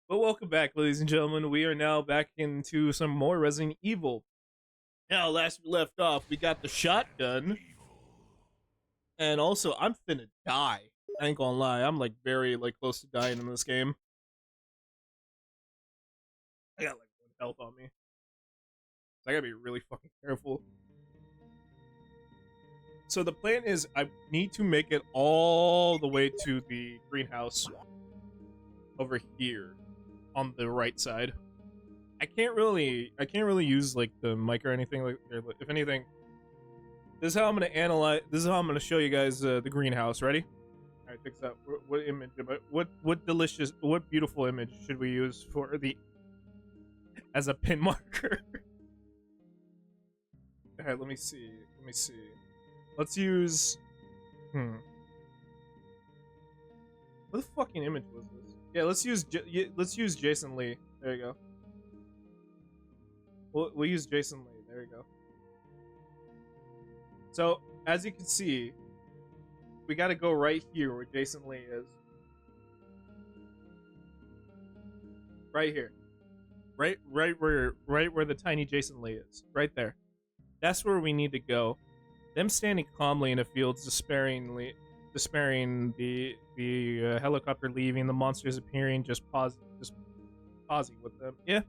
Well, welcome back, ladies and gentlemen. We are now back into some more Resident Evil. Now, last we left off, we got the shotgun, and also I'm finna die. I ain't gonna lie, I'm like very close to dying in this game. I got like one health on me. So I gotta be really fucking careful. So the plan is I need to make it all the way to the greenhouse over here on the right side. I can't really use like the mic or anything like. If anything, this is how I'm gonna analyze. This is how I'm gonna show you guys the greenhouse. Ready? All right, fix that. What image? What delicious? What beautiful image should we use for the as a pin marker? All right, let me see. Let me see. Let's use. What the fucking image was this? Yeah, let's use Jason Lee. There you go. We'll use Jason Lee. There you go. So as you can see, we got to go right here where Jason Lee is. Right here. Right where the tiny Jason Lee is. Right there. That's where we need to go. Them standing calmly in the fields, despairing the helicopter leaving, the monsters appearing, just pausing with them. Yeah.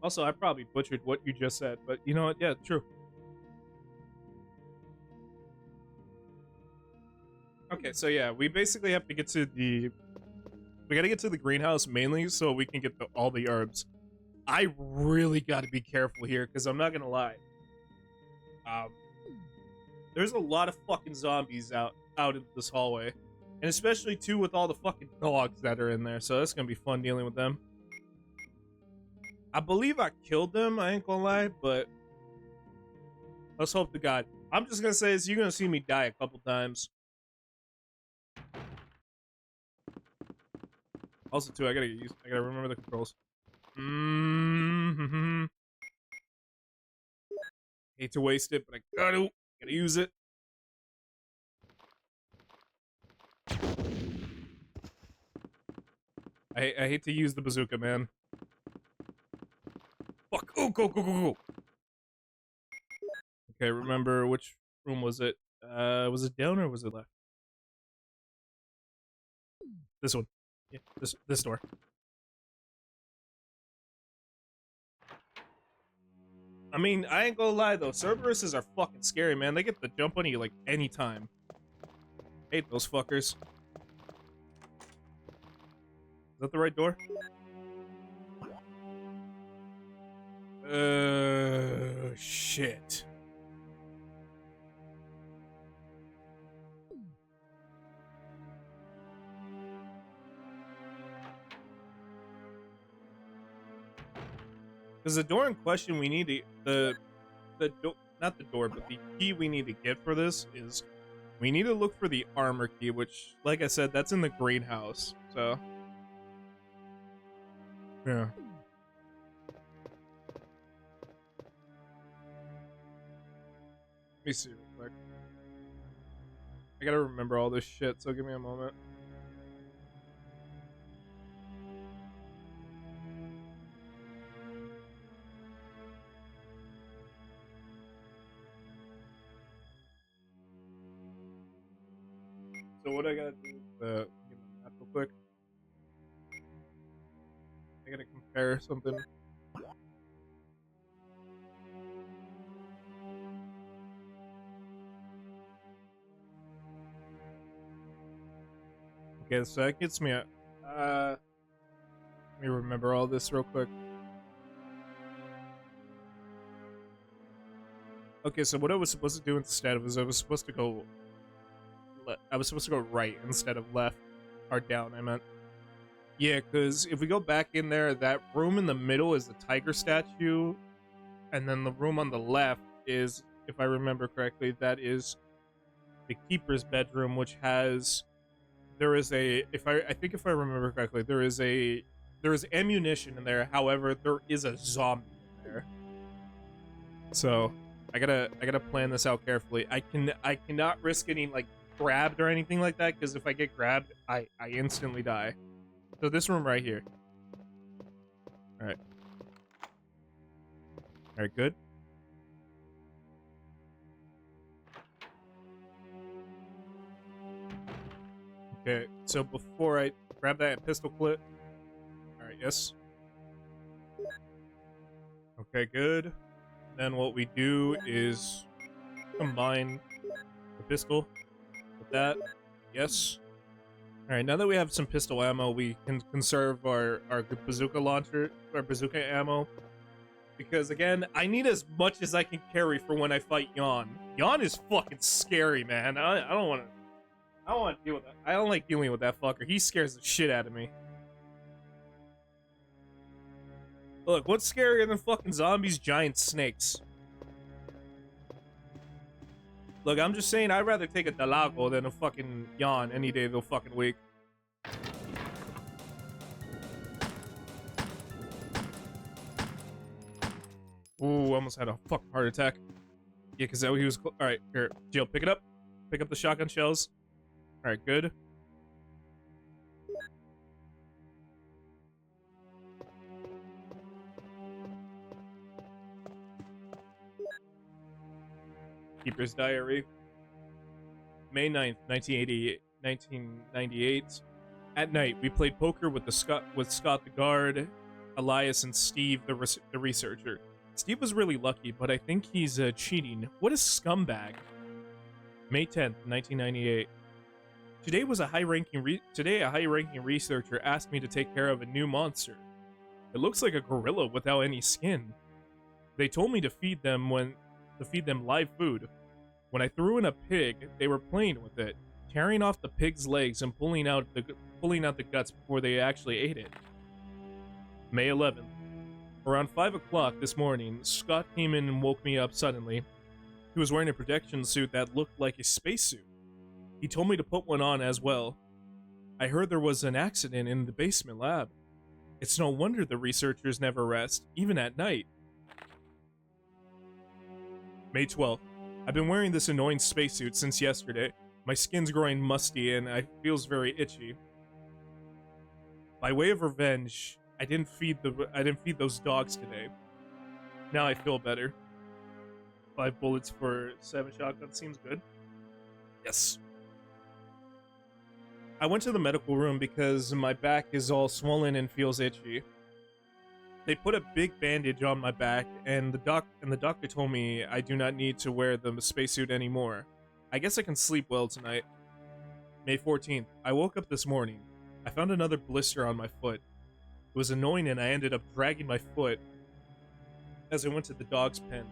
Also, I probably butchered what you just said, but you know what? Yeah, true. Okay, so yeah, we basically have to get to the. We gotta get to the greenhouse mainly so we can get all the herbs. I really gotta be careful here because I'm not gonna lie. Um, there's a lot of fucking zombies out in this hallway, and especially too with all the fucking dogs that are in there. So that's gonna be fun dealing with them. I believe I killed them. I ain't gonna lie, but let's hope to God. I'm just gonna say this: you're gonna see me die a couple times. Also, too, I gotta remember the controls. Mm-hmm. Hate to waste it, but I gotta use it. I hate to use the bazooka, man. Fuck! Oh, go! Okay, remember which room was it? Was it down or was it left? This one. Yeah, this door. I mean, I ain't gonna lie though, Cerberuses are fucking scary, man. They get the jump on you like anytime. Hate those fuckers. Is that the right door? Shit. Because the door in question we need to not the door, but the key we need to get for this is we need to look for the armor key, which, like I said, that's in the greenhouse. So, yeah. Let me see real quick. I gotta remember all this shit, so give me a moment. So what I gotta do is get my map real quick. I gotta compare something. Okay, so that gets me a. Let me remember all this real quick. Okay, so what I was supposed to do instead was I was supposed to go. I was supposed to go right instead of left, or down. I meant. Yeah, because if we go back in there, that room in the middle is the tiger statue, and then the room on the left is, if I remember correctly, that is the keeper's bedroom, which has there is a I think if I remember correctly, there is ammunition in there. However, there is a zombie in there. So I gotta plan this out carefully. I cannot risk getting like grabbed or anything like that, because if I get grabbed, I instantly die. So this room right here. Alright. Alright, good. Okay, so before I grab that pistol clip. Alright, yes. Okay, good. Then what we do is combine the pistol with that. Yes. Alright, now that we have some pistol ammo, we can conserve our bazooka launcher, our bazooka ammo. Because, again, I need as much as I can carry for when I fight Yawn. Yawn is fucking scary, man. I don't want to deal with that. I don't like dealing with that fucker. He scares the shit out of me. Look, what's scarier than fucking zombies? Giant snakes. Look, I'm just saying I'd rather take a Dalago than a fucking Yawn any day of the fucking week. Ooh, almost had a fucking heart attack. Yeah, because he was... Alright, here, Jill, pick it up. Pick up the shotgun shells. Alright, good. Keeper's Diary. May 9th, 1998. At night, we played poker with Scott the guard, Elias, and Steve the researcher. Steve was really lucky, but I think he's cheating. What a scumbag. May 10th, 1998. Today a high-ranking researcher asked me to take care of a new monster. It looks like a gorilla without any skin. They told me to feed them live food. When I threw in a pig, they were playing with it, tearing off the pig's legs and pulling out the guts before they actually ate it. May 11th. Around 5 o'clock this morning, Scott came in and woke me up suddenly. He was wearing a protection suit that looked like a spacesuit. He told me to put one on as well. I heard there was an accident in the basement lab. It's no wonder the researchers never rest, even at night. May 12th. I've been wearing this annoying spacesuit since yesterday. My skin's growing musty and it feels very itchy. By way of revenge, I didn't feed those dogs today. Now I feel better. 5 bullets for 7 shotgun seems good. Yes. I went to the medical room because my back is all swollen and feels itchy. They put a big bandage on my back, and the doctor told me I do not need to wear the spacesuit anymore. I guess I can sleep well tonight. May 14th. I woke up this morning. I found another blister on my foot. It was annoying, and I ended up dragging my foot as I went to the dog's pen.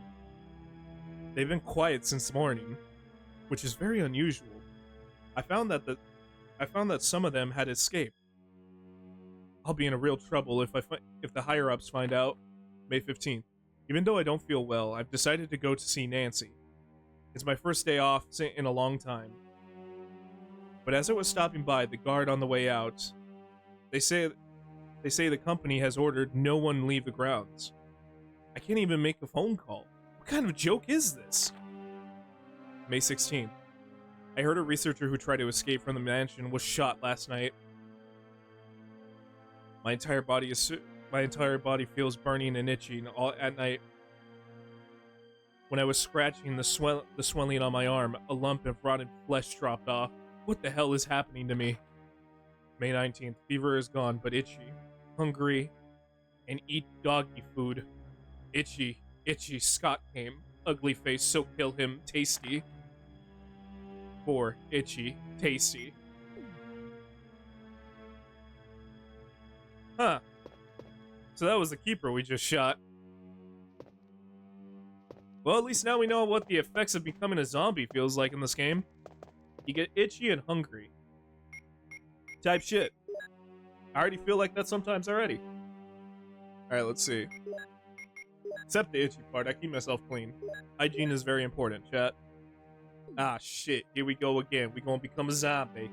They've been quiet since morning, which is very unusual. I found that some of them had escaped. I'll be in a real trouble if the higher-ups find out. May 15th. Even though I don't feel well, I've decided to go to see Nancy. It's my first day off in a long time. But as I was stopping by the guard on the way out, they say the company has ordered no one leave the grounds. I can't even make a phone call. What kind of joke is this? May 16th. I heard a researcher who tried to escape from the mansion was shot last night. My entire body feels burning and itching all at night. When I was scratching the swelling on my arm, a lump of rotten flesh dropped off. What the hell is happening to me? May 19th. Fever is gone, but itchy. Hungry. And eat doggy food. Itchy. Scott came. Ugly face, so kill him. Tasty. 4. Itchy. Tasty. Huh. So that was the keeper we just shot. Well, at least now we know what the effects of becoming a zombie feels like in this game. You get itchy and hungry. Type shit. I already feel like that sometimes already. Alright, let's see. Except the itchy part, I keep myself clean. Hygiene is very important, chat. Ah, shit. Here we go again. We gonna become a zombie.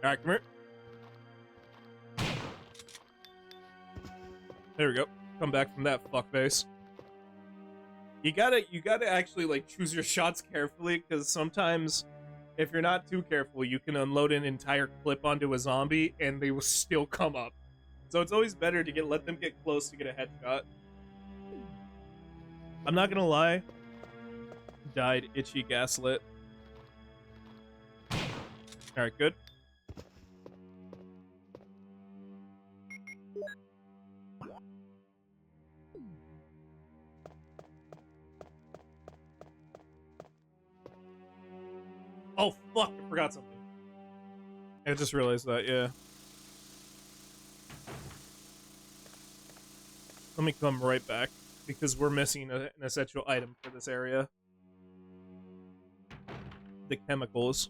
Alright, come here. There we go. Come back from that fuckface. You gotta actually like choose your shots carefully, because sometimes if you're not too careful, you can unload an entire clip onto a zombie and they will still come up. So it's always better to let them get close to get a headshot. I'm not gonna lie. Died itchy gaslit. Alright, good. Oh fuck, I forgot something. I just realized that, yeah. Let me come right back, because we're missing an essential item for this area. The chemicals.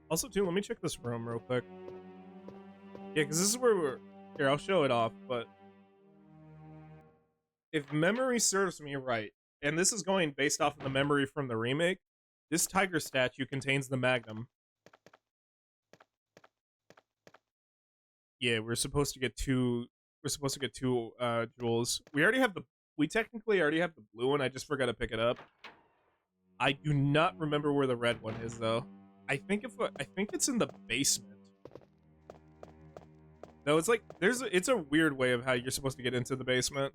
Also, too, let me check this room real quick. Yeah, because this is where we're... Here, I'll show it off, but... If memory serves me right, and this is going based off of the memory from the remake, this tiger statue contains the Magnum. Yeah, we're supposed to get two... We're supposed to get two, jewels. We technically already have the blue one, I just forgot to pick it up. I do not remember where the red one is, though. I think it's in the basement. No, it's like it's a weird way of how you're supposed to get into the basement.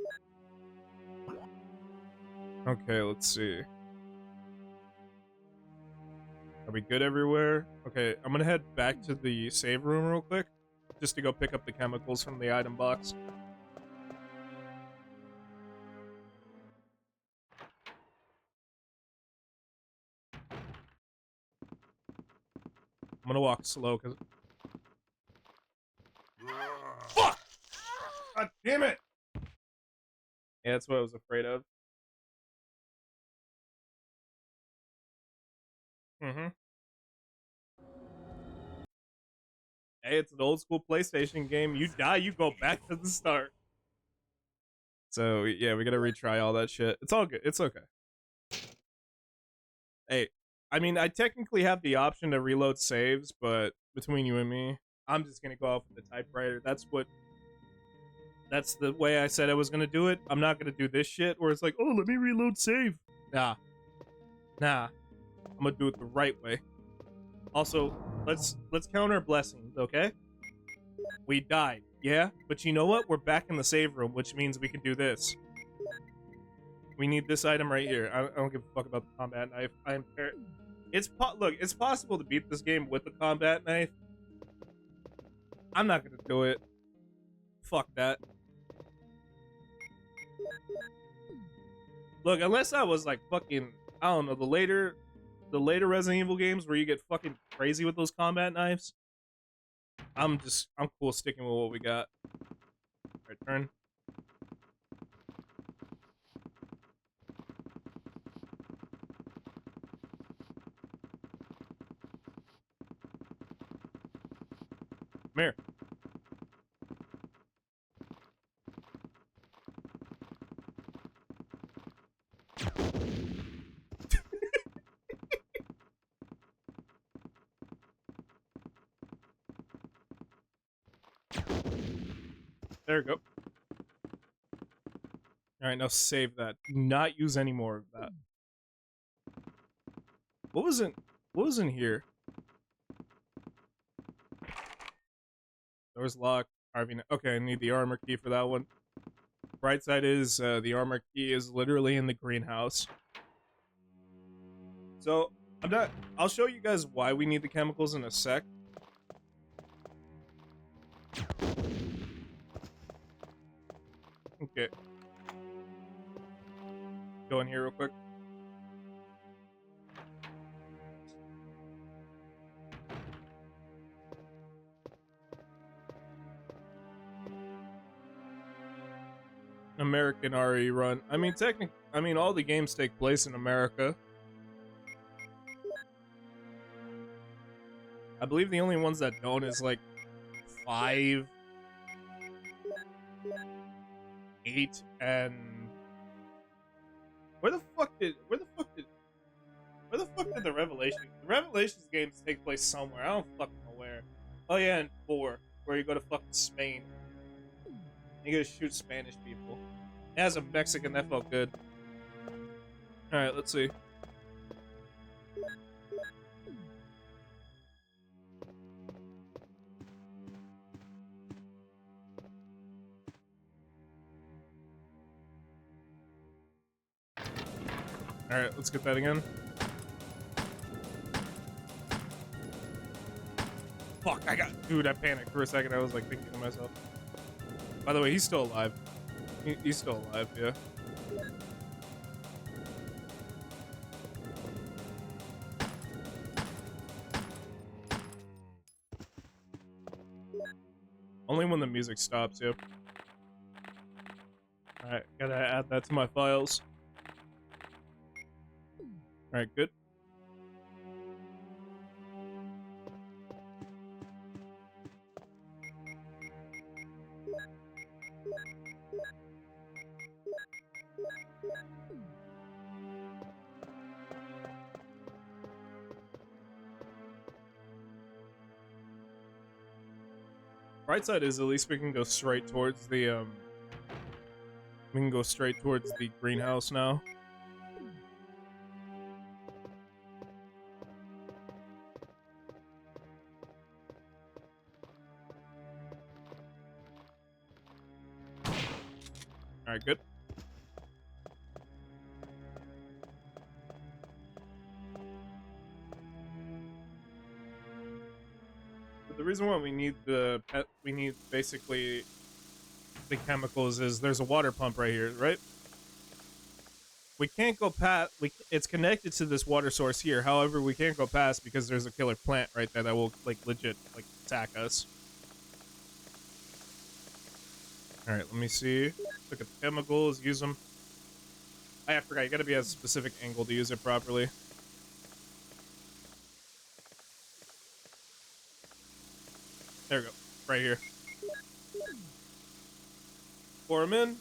Okay, let's see. Are we good everywhere? Okay, I'm gonna head back to the save room real quick, just to go pick up the chemicals from the item box. I'm gonna walk slow, cause... Fuck! God damn it! Yeah, that's what I was afraid of. Mm-hmm. Hey, it's an old school PlayStation game. You die, you go back to the start. So, yeah, we gotta retry all that shit. It's all good. It's okay. Hey, I mean, I technically have the option to reload saves, but between you and me, I'm just gonna go off with the typewriter. That's the way I said I was gonna do it. I'm not gonna do this shit where it's like, oh, let me reload save. Nah. I'm gonna do it the right way. Also, let's count our blessings, okay? We died, yeah? But you know what? We're back in the save room, which means we can do this. We need this item right here. I don't give a fuck about the combat knife. Look, it's possible to beat this game with the combat knife. I'm not gonna do it. Fuck that. Look, unless I was like fucking, I don't know, the later Resident Evil games where you get fucking crazy with those combat knives, I'm cool sticking with what we got. Alright, turn. Come here. There we go. Alright, now save that. Do not use any more of that. What was in here? Door's locked. Carving. Okay, I need the armor key for that one. Bright side is the armor key is literally in the greenhouse. So I'll show you guys why we need the chemicals in a sec. Okay. Go in here real quick. American RE run. I mean, all the games take place in America. I believe the only ones that don't is like 5, 8, and where the fuck did the Revelation come The Revelations games take place somewhere. I don't fucking know where. Oh yeah, in 4, where you go to fucking Spain. You gotta shoot Spanish people. As a Mexican, that felt good. Alright, let's see. Alright, let's get that again. Fuck, dude, I panicked for a second. I was like thinking to myself. By the way, he's still alive. He's still alive, yeah. Only when the music stops, yep. Alright, gotta add that to my files. Alright, good. Right side is at least we can go straight towards the we can go straight towards the greenhouse now. Alright, good. But the reason why we need basically the chemicals is there's a water pump right here, right? We can't go past. It's connected to this water source here. However, we can't go past because there's a killer plant right there that will like legit like attack us. All right, let me see. Look at the chemicals. Use them. I forgot. You got to be at a specific angle to use it properly. There we go. Right here. Pour him in.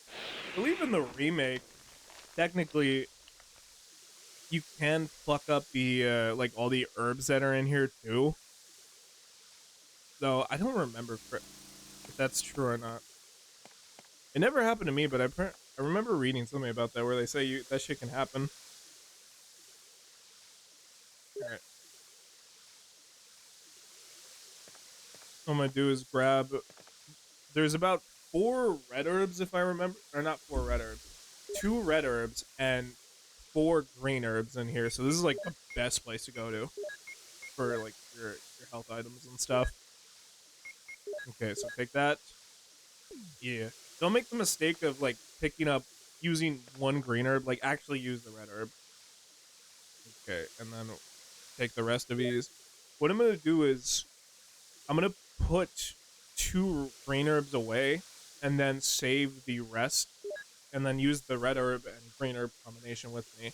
I believe in the remake, technically, you can fuck up the, like, all the herbs that are in here, too. Though, I don't remember if that's true or not. It never happened to me, but I remember reading something about that where they say that shit can happen. Alright. What I'm gonna do is grab... There's about 4 red herbs, if I remember. Or not 4 red herbs. 2 red herbs and 4 green herbs in here. So this is, like, the best place to go to. For, like, your health items and stuff. Okay, so take that. Yeah. Don't make the mistake of, like, using 1 green herb. Like, actually use the red herb. Okay, and then take the rest of these. What I'm gonna do is... I'm gonna put 2 green herbs away, and then save the rest, and then use the red herb and green herb combination with me.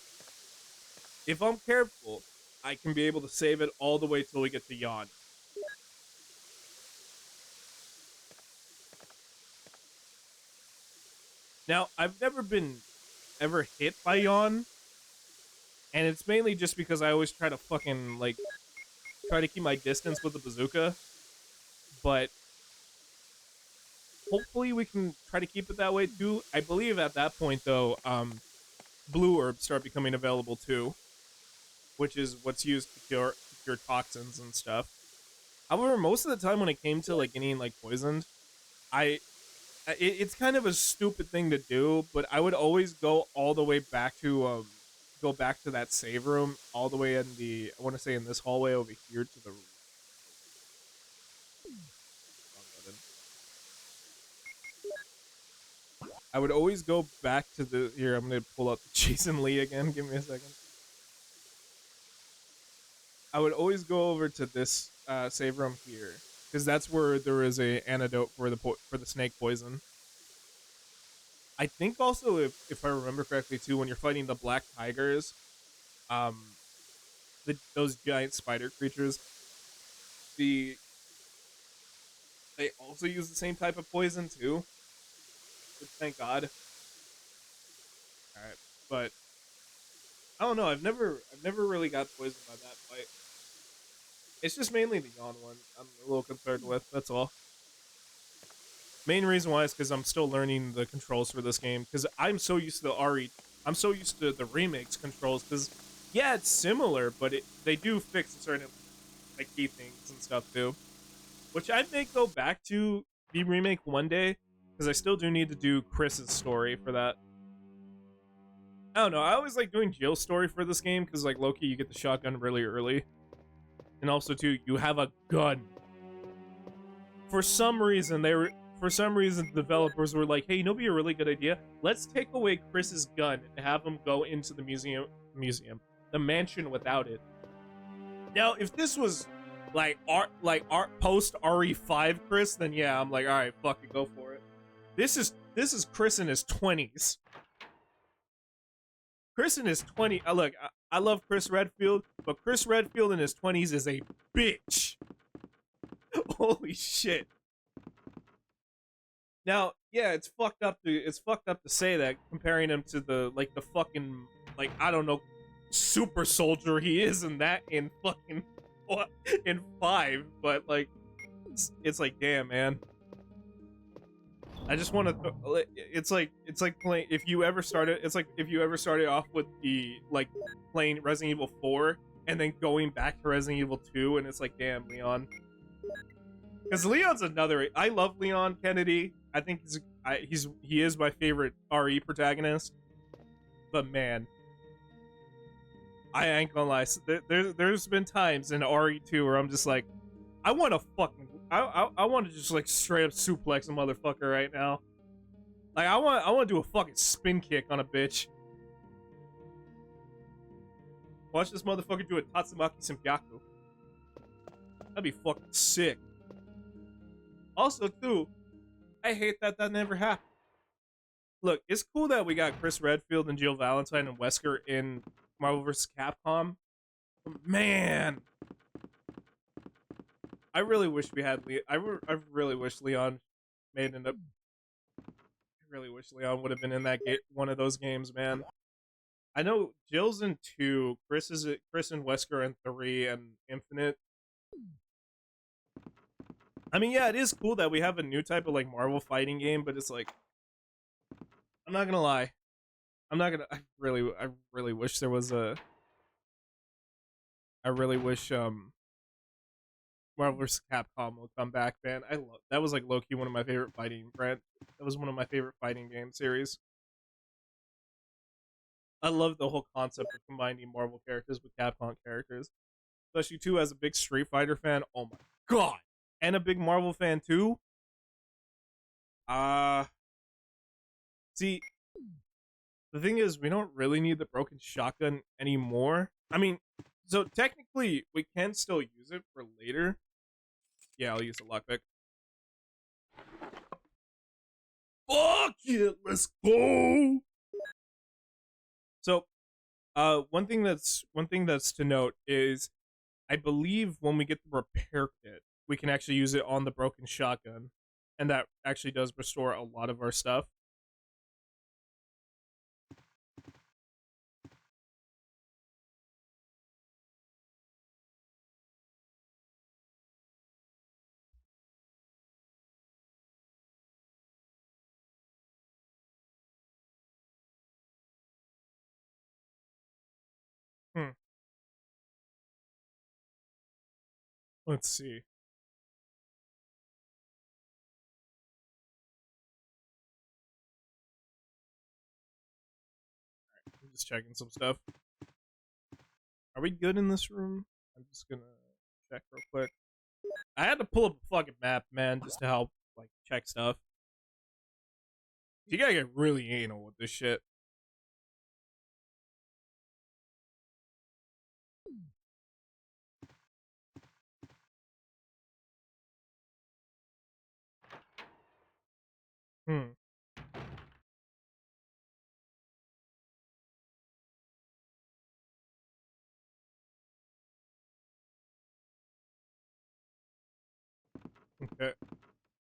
If I'm careful, I can be able to save it all the way till we get to Yawn. Now, I've never been ever hit by Yawn, and it's mainly just because I always try to fucking, like, try to keep my distance with the bazooka, but hopefully we can try to keep it that way too. I believe at that point, though, blue herbs start becoming available too, which is what's used to cure toxins and stuff. However, most of the time when it came to like getting like poisoned, it's kind of a stupid thing to do, but I would always go all the way back to that save room, all the way in I want to say in this hallway over here to the. I would always go back to the here. I'm gonna pull up Jason Lee again. Give me a second. I would always go over to this save room here because that's where there is a antidote for the snake poison. I think also if I remember correctly too, when you're fighting the black tigers, those giant spider creatures, they also use the same type of poison too. Which, thank God. All right, but I don't know. I've never really got poisoned by that fight. It's just mainly the yawn one I'm a little concerned with. That's all. Main reason why is because I'm still learning the controls for this game. Because I'm so used to the RE, I'm so used to the remakes controls. Because yeah, it's similar, but they do fix certain like key things and stuff too, which I may go back to the remake one day. Because I still do need to do Chris's story for that. I don't know. I always like doing Jill's story for this game because like Loki, you get the shotgun really early, and also too you have a gun. For some reason the developers were like, hey, you know, what'd be a really good idea? Let's take away Chris's gun and have him go into the the mansion without it. Now, if this was like art post RE5 Chris, then yeah, I'm like, all right, fuck it, go for it. This is Chris in his 20s. Chris in his 20s. Look, I love Chris Redfield, but Chris Redfield in his 20s is a bitch. Holy shit. Now, yeah, it's fucked up to say that, comparing him to the fucking, like, I don't know, super soldier he is in fucking in 5, but like it's like, damn, man. I just want to it's like playing, if you ever started off with the like playing Resident Evil 4 and then going back to Resident Evil 2, and it's like, damn, Leon. Because Leon's another. I love Leon Kennedy. I think he is my favorite RE protagonist. But man, I ain't gonna lie. There's been times in RE2 where I'm just like, I want to I want to just like straight up suplex a motherfucker right now. Like I want to do a fucking spin kick on a bitch. Watch this motherfucker do a Tatsumaki Senpyaku. That'd be fucking sick. Also, too, I hate that never happened. Look, it's cool that we got Chris Redfield and Jill Valentine and Wesker in Marvel vs. Capcom. But man, I really wish we had I really wish Leon made it up. I really wish Leon would have been in that one of those games, man. I know Jill's in 2, Chris and Wesker in 3, and Infinite. I mean, yeah, it is cool that we have a new type of like Marvel fighting game, but it's like, I'm not gonna lie, I really wish there was a. I really wish Marvel vs. Capcom will come back, man. That was like low-key one of my favorite fighting That was one of my favorite fighting game series. I love the whole concept of combining Marvel characters with Capcom characters, especially too as a big Street Fighter fan. Oh my god, and a big Marvel fan too. See, the thing is, we don't really need the broken shotgun anymore. I mean, so technically, we can still use it for later. Yeah, I'll use the lockpick. Fuck it, let's go. So, one thing that's to note is, I believe when we get the repair kit, we can actually use it on the broken shotgun, and that actually does restore a lot of our stuff. Hmm. Let's see. I'm just checking some stuff. Are we good in this room? I'm just gonna check real quick. I had to pull up a fucking map, man, just to help like check stuff. You gotta get really anal with this shit. Hmm. Okay.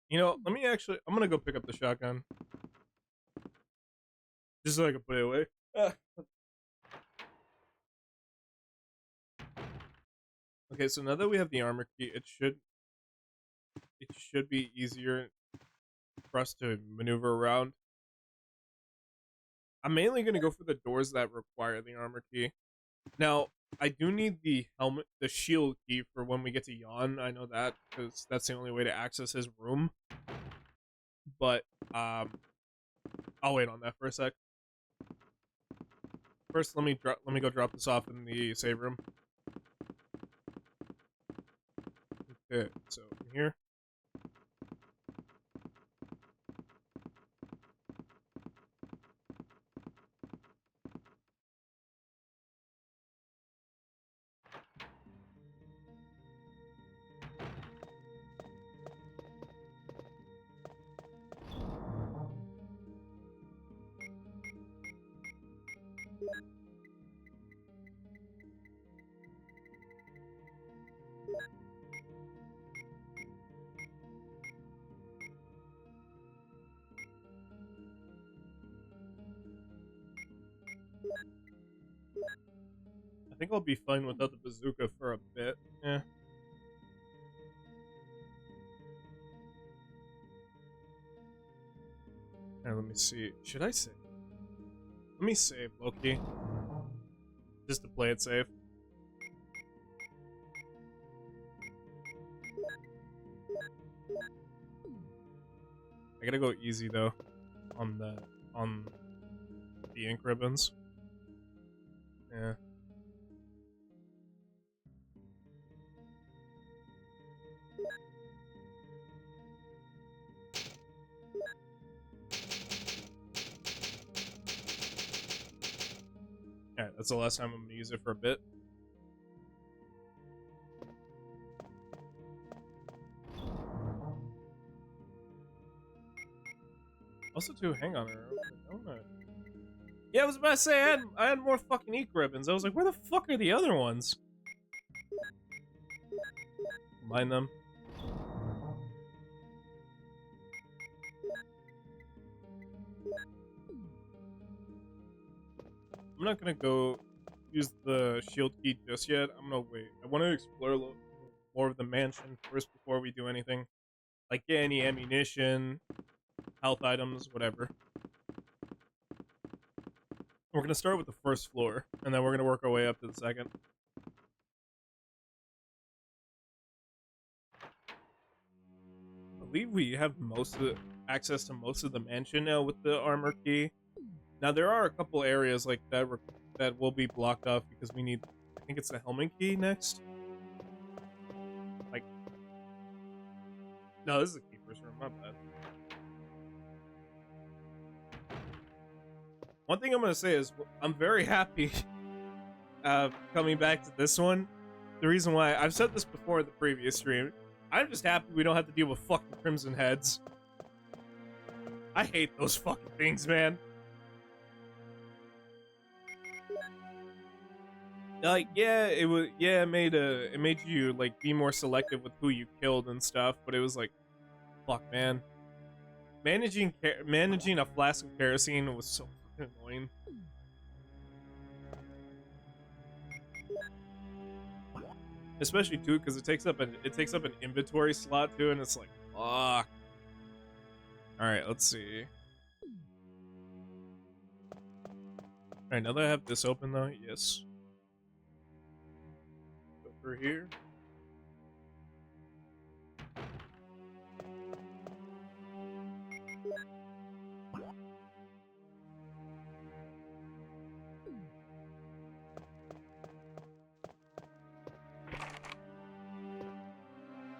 You know, I'm gonna go pick up the shotgun. Just so I can put it away. Okay, so now that we have the armor key, it should be easier for us to maneuver around. I'm mainly gonna go for the doors that require the armor key. Now, I do need the shield key for when we get to Yawn. I know that because that's the only way to access his room. But I'll wait on that for a sec. First, let me go drop this off in the save room. Okay, so in here. I think I'll be fine without the bazooka for a bit. Yeah. Alright, let me see. Should I save? Let me save, Loki. Just to play it safe. I gotta go easy though on the ink ribbons. Yeah. Alright, that's the last time I'm gonna use it for a bit. Also, too, hang on. Yeah, I was about to say I had more fucking ink ribbons. I was like, where the fuck are the other ones? Mind them. I'm not gonna go use the shield key just yet. I'm gonna wait. I want to explore a little more of the mansion first before we do anything. Like get any ammunition, health items, whatever. We're gonna start with the first floor, and then we're gonna work our way up to the second. I believe we have access to most of the mansion now with the armor key. Now there are a couple areas like that that will be blocked off because we need. I think it's the helmet key next. Like, no, this is the keeper's room. My bad. One thing I'm gonna say is I'm very happy coming back to this one. The reason why I've said this before in the previous stream, I'm just happy we don't have to deal with fucking Crimson Heads. I hate those fucking things, man. Like, yeah, it made you like be more selective with who you killed and stuff, but it was like, fuck, man. Managing a flask of kerosene was so fucking annoying. Especially too, because it takes up an inventory slot too, and it's like, fuck. All right, let's see. All right, now that I have this open though, yes. Go through here.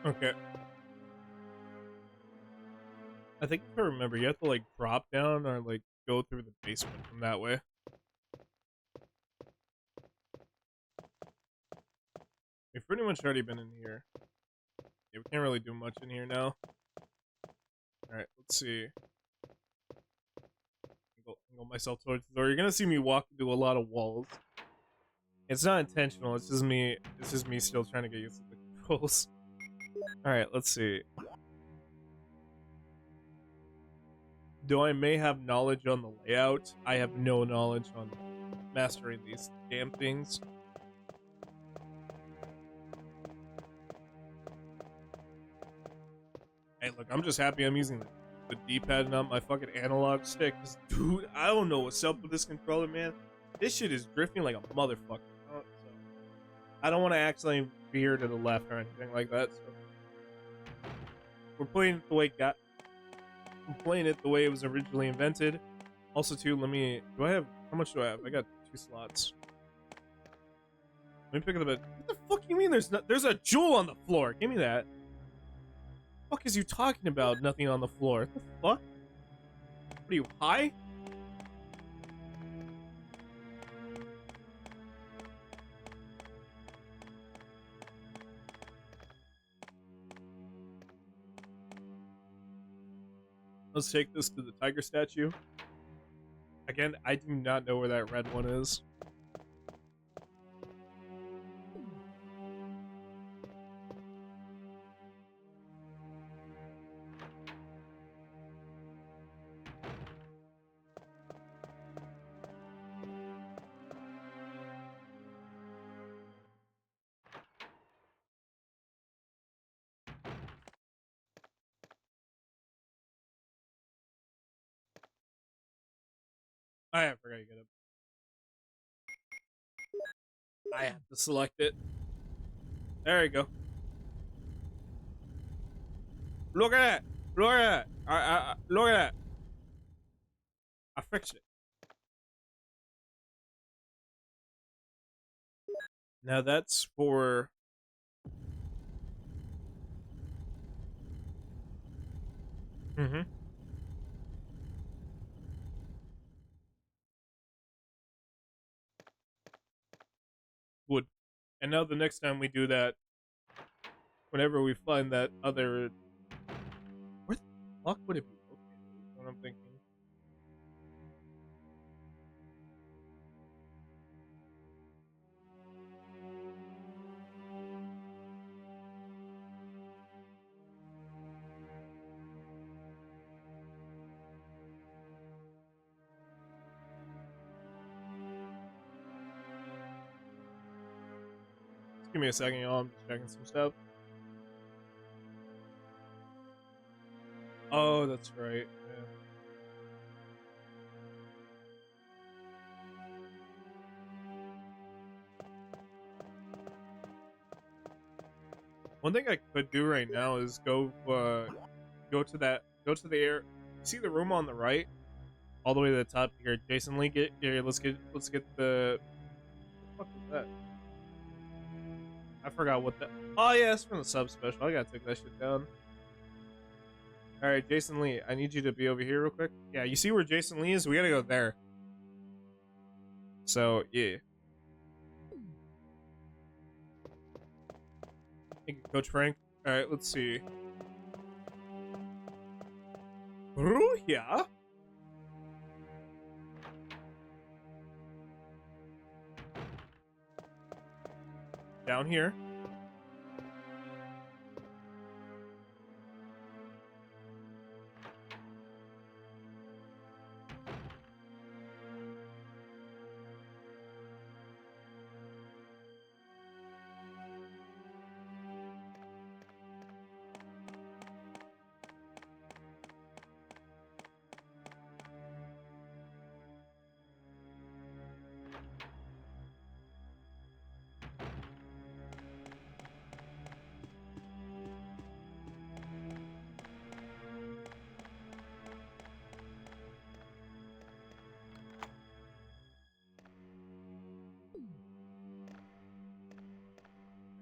Okay. I think if I remember, you have to like drop down or like go through the basement from that way. We've pretty much already been in here. Yeah, we can't really do much in here now. Alright, let's see. Angle myself towards the door. You're gonna see me walk through a lot of walls. It's not intentional, it's just me still trying to get used to the controls. Alright, let's see. Though I may have knowledge on the layout, I have no knowledge on mastering these damn things. Hey, look, I'm just happy I'm using the D-pad and not my fucking analog stick. 'Cause, dude, I don't know what's up with this controller, man. This shit is drifting like a motherfucker. So I don't want to accidentally veer to the left or anything like that. So we're playing it the way we're playing it the way it was originally invented. Also, too, how much do I have? I got 2 slots. Let me pick up the bed. What the fuck you mean there's a jewel on the floor? Give me that. What the fuck is you talking about? Nothing on the floor. What the fuck? What are you, high? Let's take this to the tiger statue. Again, I do not know where that red one is. I forgot you get it. I have to select it. There you go. Look at that. Look at that. Look at that. I fixed it. Now that's for... Mm-hmm. Wood. And now the next time we do that, whenever we find that other... Where the fuck would it be located? Is what I'm thinking. Just give me a second, y'all. I'm just checking some stuff. Oh, that's right. Yeah. One thing I could do right now is go to the air. See the room on the right, all the way to the top here. Jason Lee, get here. Let's get the. What the fuck is that? I forgot what that. Oh yeah, it's from the sub special. I gotta take that shit down. All right, Jason Lee, I need you to be over here real quick. Yeah, you see where Jason Lee is? We gotta go there. So yeah. Thank you, Coach Frank. All right, let's see. Oh yeah. Down here.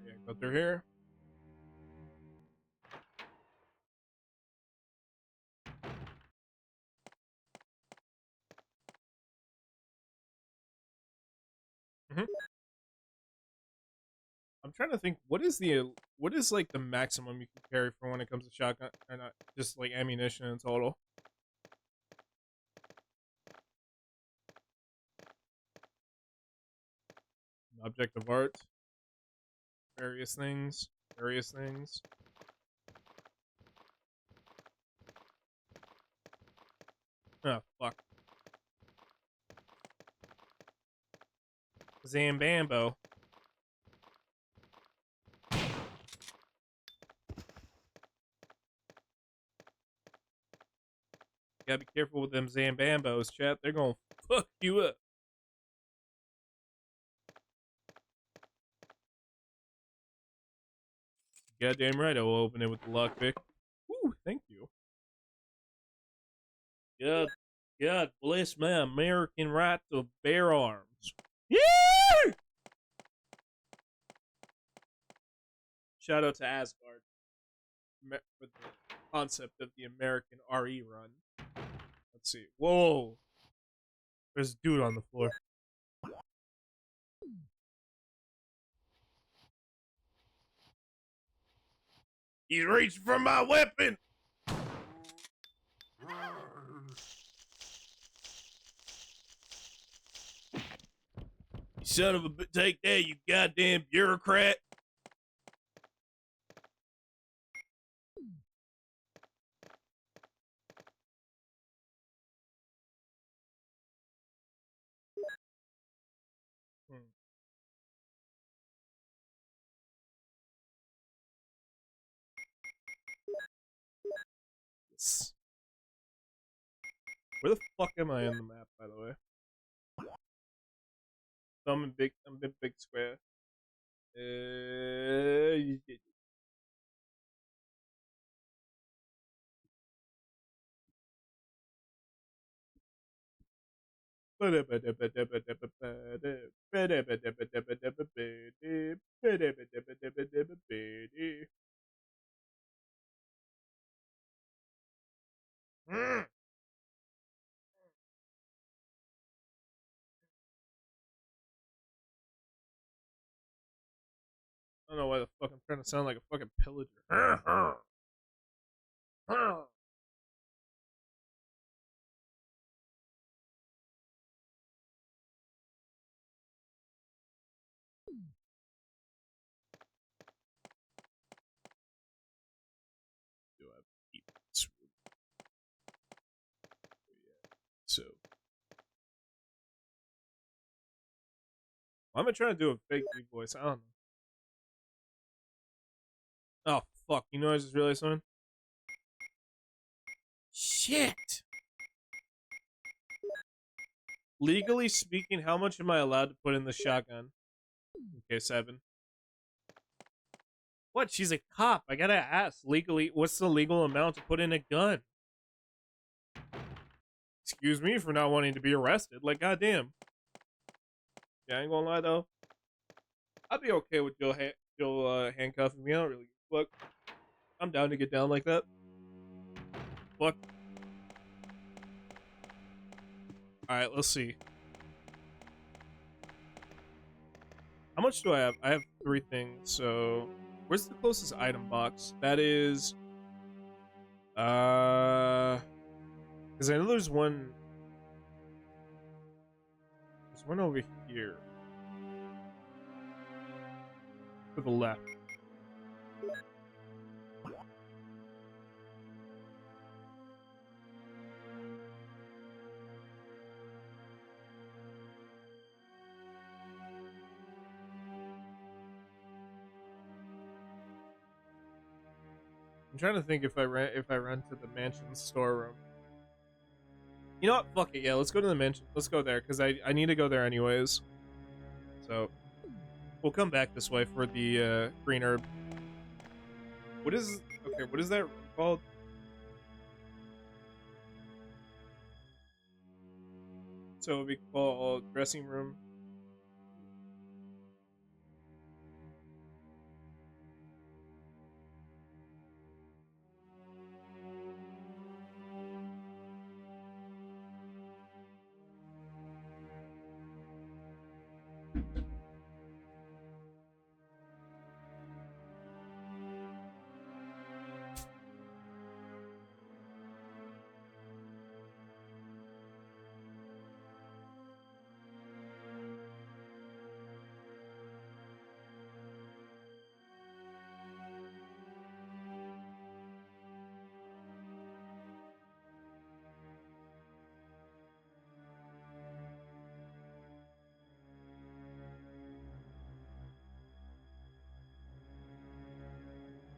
Yeah, go through here. Mm-hmm. I'm trying to think what is like the maximum you can carry for when it comes to shotgun or not just like ammunition in total. Object of art. Various things. Various things. Oh fuck. Zambambo. Gotta be careful with them Zambambos, chat. They're gonna fuck you up. Goddamn right, I will open it with the lockpick. Woo, thank you. God bless my American right to bear arms. Yeah! Shout out to Asgard for the concept of the American RE run. Let's see. Whoa! There's a dude on the floor. He's reaching for my weapon! You son of a take that, you goddamn bureaucrat! Yes. Where the fuck am I on the map, by the way? So I'm in big square. I don't know why the fuck I'm trying to sound like a fucking pillager. Do I keep this room? So, why am I trying to do a fake big voice? I don't know. Oh fuck! You know I just realized something. Shit. Legally speaking, how much am I allowed to put in the shotgun? Okay, 7. What? She's a cop. I gotta ask. Legally, what's the legal amount to put in a gun? Excuse me for not wanting to be arrested. Like, goddamn. Yeah, I ain't gonna lie though. I'd be okay with Jill handcuffing me. I don't really fuck. I'm down to get down like that. Fuck. Alright, let's see. How much do I have? I have 3 things, so where's the closest item box? That is because I know there's one over here to the left. I'm trying to think if I run to the mansion storeroom. You know what? Fuck it. Yeah, let's go to the mansion. Let's go there because I need to go there anyways. So we'll come back this way for the green herb. What is that room called? So it would be called dressing room.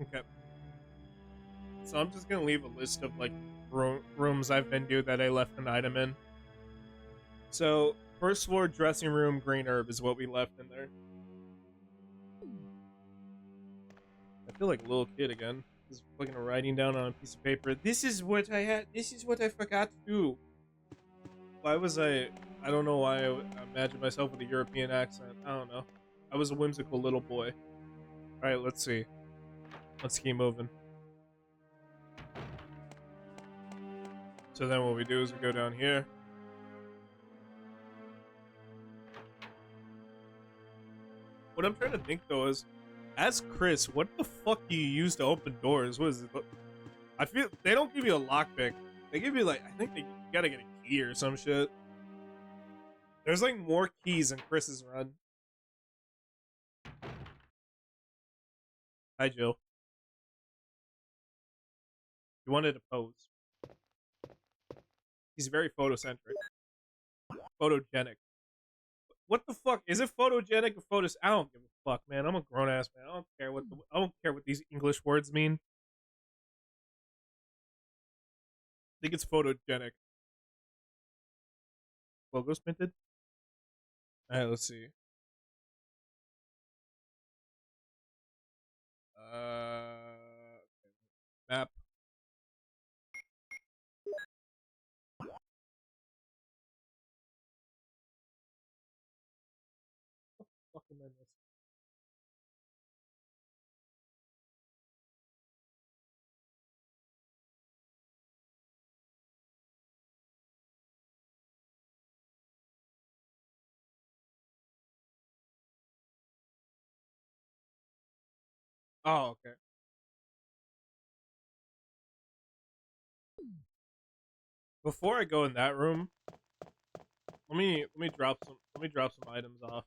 Okay. So I'm just gonna leave a list of like rooms I've been to that I left an item in. So, first floor dressing room, green herb is what we left in there. I feel like a little kid again. Just fucking writing down on a piece of paper. This is what I had. This is what I forgot to do. Why was I don't know why I imagined myself with a European accent. I don't know. I was a whimsical little boy. Alright, let's see. Let's keep moving. So then what we do is we go down here. What I'm trying to think though is, as Chris, what the fuck do you use to open doors? What is it? I feel they don't give you a lockpick. They give you like, I think you gotta get a key or some shit. There's like more keys in Chris's run. Hi, Jill. You wanted to pose. He's very photocentric. Photogenic. What the fuck? Is it photogenic or photos? I don't give a fuck, man. I'm a grown ass man. I don't care what these English words mean. I think it's photogenic. Logo's printed. Alright, let's see. Map. Fuck am I missing? Oh, okay. Before I go in that room, let me drop some items off.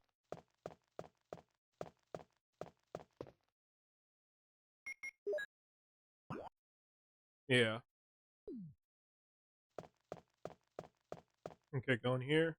Yeah. Okay, go in here.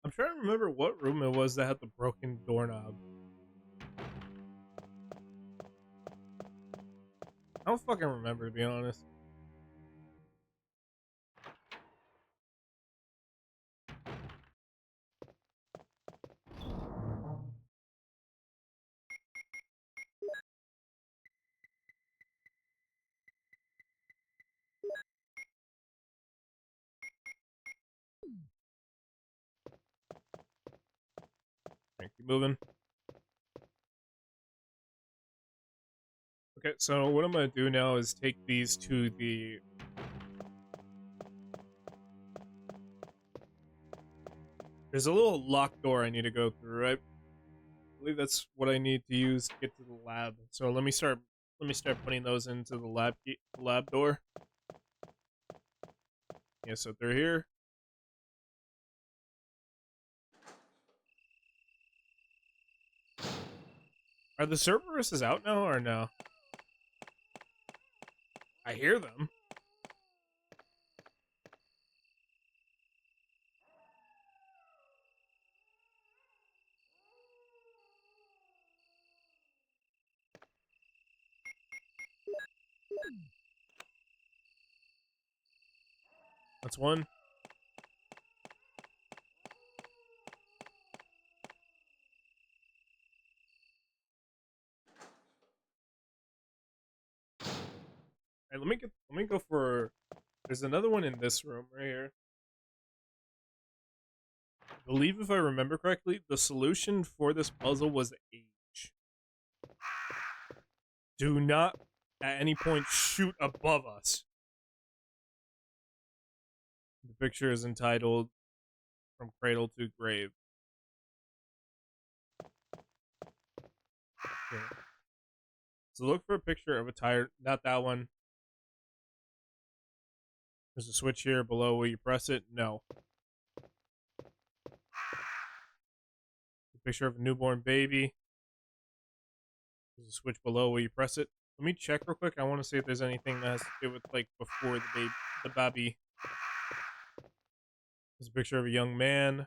I'm trying to remember what room it was that had the broken doorknob. I don't fucking remember, to be honest. Okay, keep moving. Okay, so what I'm gonna do now is take these to the... There's a little locked door I need to go through, right? I believe that's what I need to use to get to the lab. So let me start putting those into the lab door. Yeah, so they're here. Are the Cerberuses out now or no? I hear them. That's one. Alright, let me go for... There's another one in this room right here. I believe if I remember correctly, the solution for this puzzle was age. Do not at any point shoot above us. The picture is entitled From Cradle to Grave. Okay. So look for a picture of a tire. Not that one. There's a switch here below where you press it. No. A picture of a newborn baby. There's a switch below where you press it. Let me check real quick. I want to see if there's anything that has to do with like before the baby. There's a picture of a young man.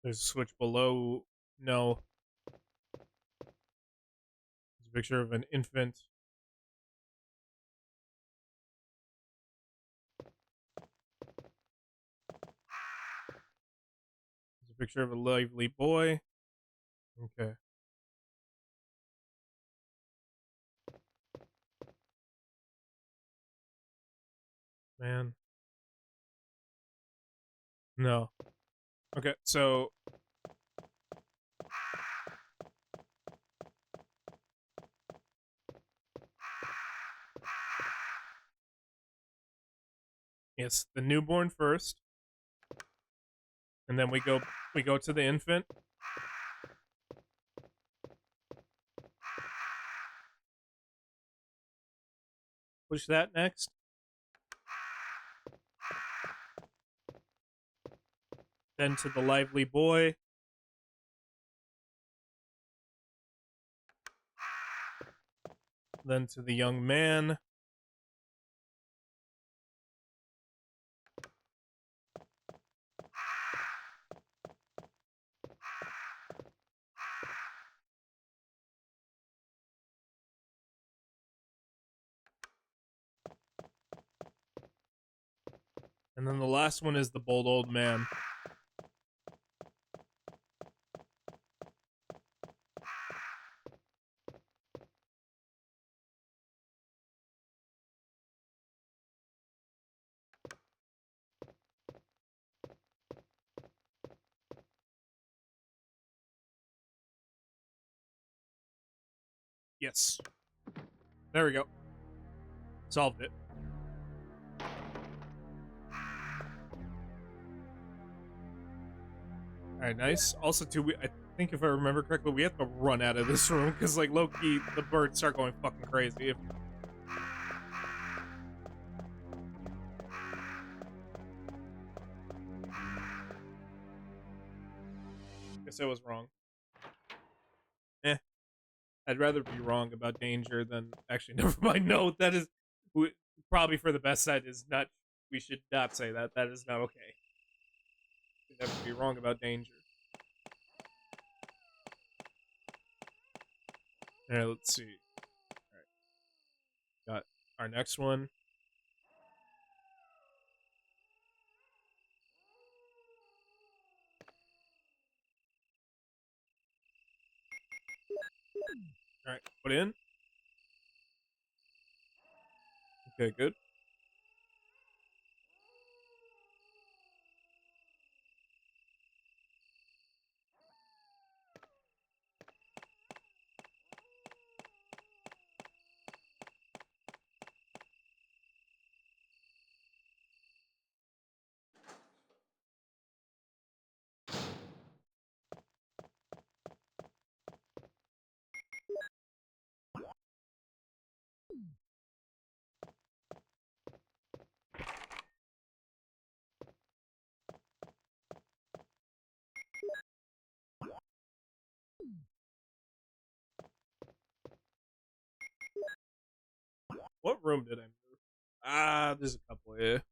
There's a switch below. No. There's a picture of an infant. There's a picture of a lively boy. Okay. Man. No. Okay, so yes, the newborn first, and then we go to the infant. Push that next. Then to the lively boy. Then to the young man. And then the last one is the bold old man. Yes. There we go. Solved it. Alright, nice. Also, too, I think if I remember correctly, we have to run out of this room because, like, low-key, the birds start going fucking crazy. Guess I was wrong. Eh. I'd rather be wrong about danger than actually. Never mind. No, that is probably for the best side. Is not. We should not say that. That is not okay. You never be wrong about danger. All right, let's see. All right, got our next one. All right, put in. Okay, good. What room did I move? Ah, there's a couple here.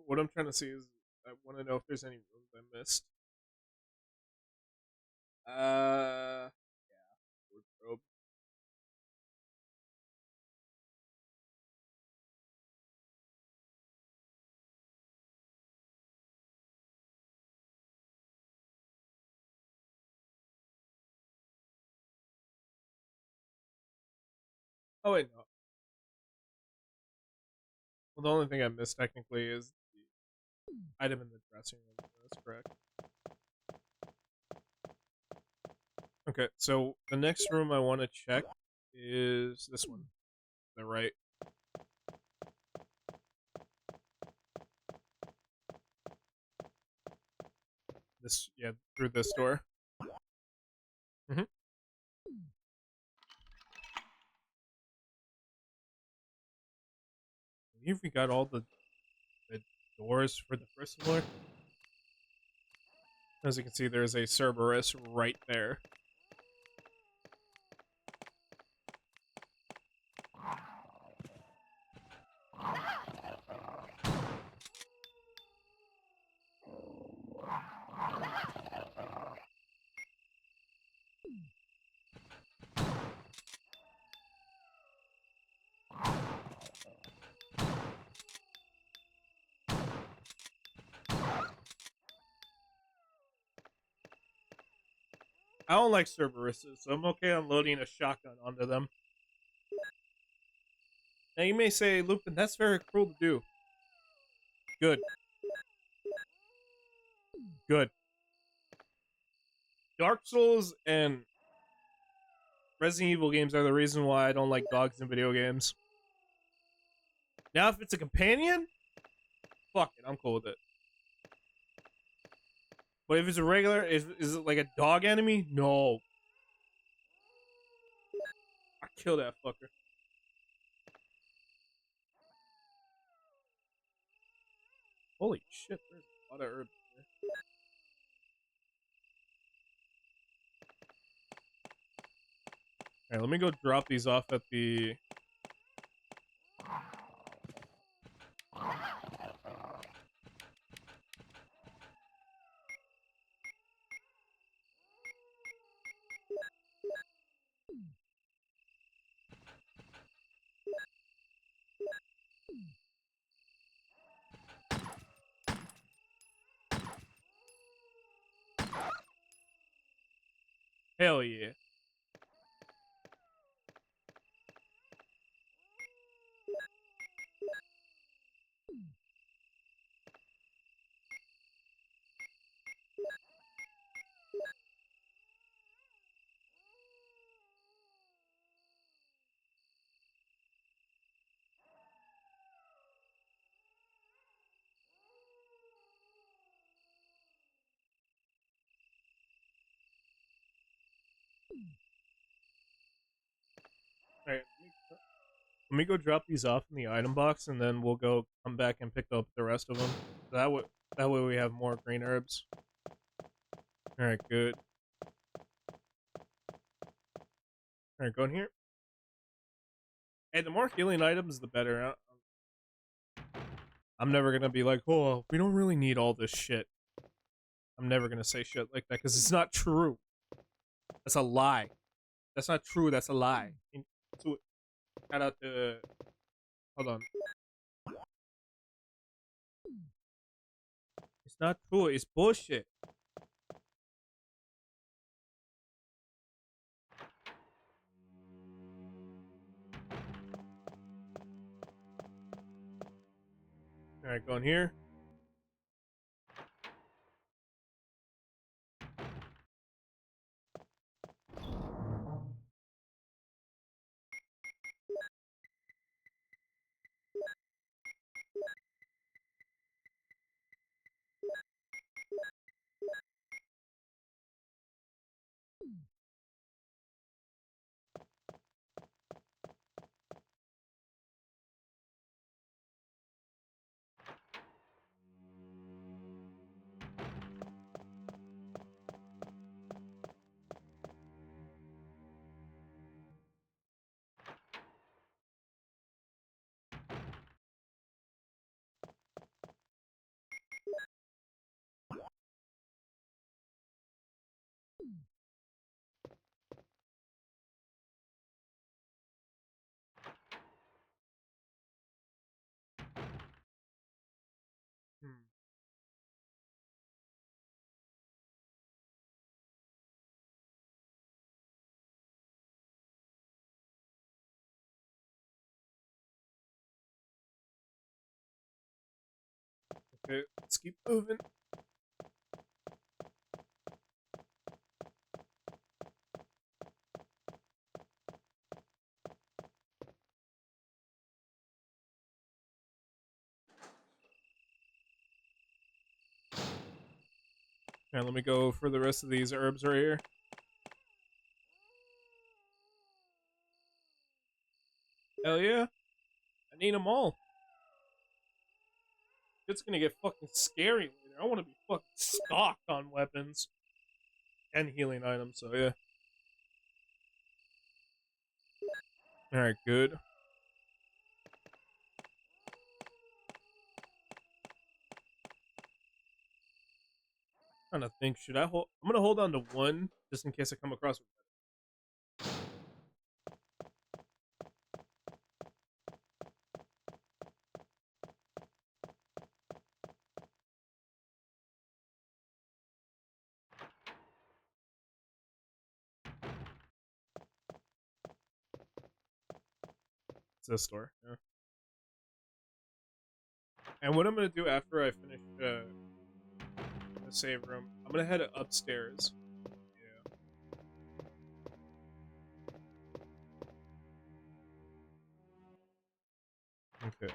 What I'm trying to see is I want to know if there's any rooms I missed. Yeah, wardrobe. Oh wait, no. Well, the only thing I missed technically is item in the dressing room. That's correct. Okay, so the next room I want to check is this one. The right. This, yeah, through this door. Mm-hmm. I believe we got all the doors for the first floor. As you can see, there's a Cerberus right there. I don't like Cerberuses, so I'm okay on loading a shotgun onto them. Now you may say, Lupin, that's very cruel to do. Good. Good. Dark Souls and Resident Evil games are the reason why I don't like dogs in video games. Now, if it's a companion, fuck it, I'm cool with it. But if it's a regular, is it like a dog enemy? No. I kill that fucker. Holy shit, there's a lot of herbs here. Alright, let me go drop these off at the... Hell yeah. Alright, let me go drop these off in the item box, and then we'll go come back and pick up the rest of them. That way we have more green herbs. Alright, good. Alright, go in here. Hey, the more healing items, the better. I'm never gonna be like, oh, we don't really need all this shit. I'm never gonna say shit like that, because it's not true. That's a lie. That's not true, that's a lie. Shout out to... Hold on. It's not true, it's bullshit. Alright, go in here. Okay, let's keep moving. Okay, let me go for the rest of these herbs right here. Hell yeah. I need them all. It's gonna get fucking scary later. I want to be fucking stocked on weapons and healing items, so yeah. Alright, good. Trying to think, should I hold? I'm gonna hold on to one just in case I come across. It's this store. Yeah. And what I'm gonna do after I finish the save room, I'm gonna head upstairs. Yeah. Okay.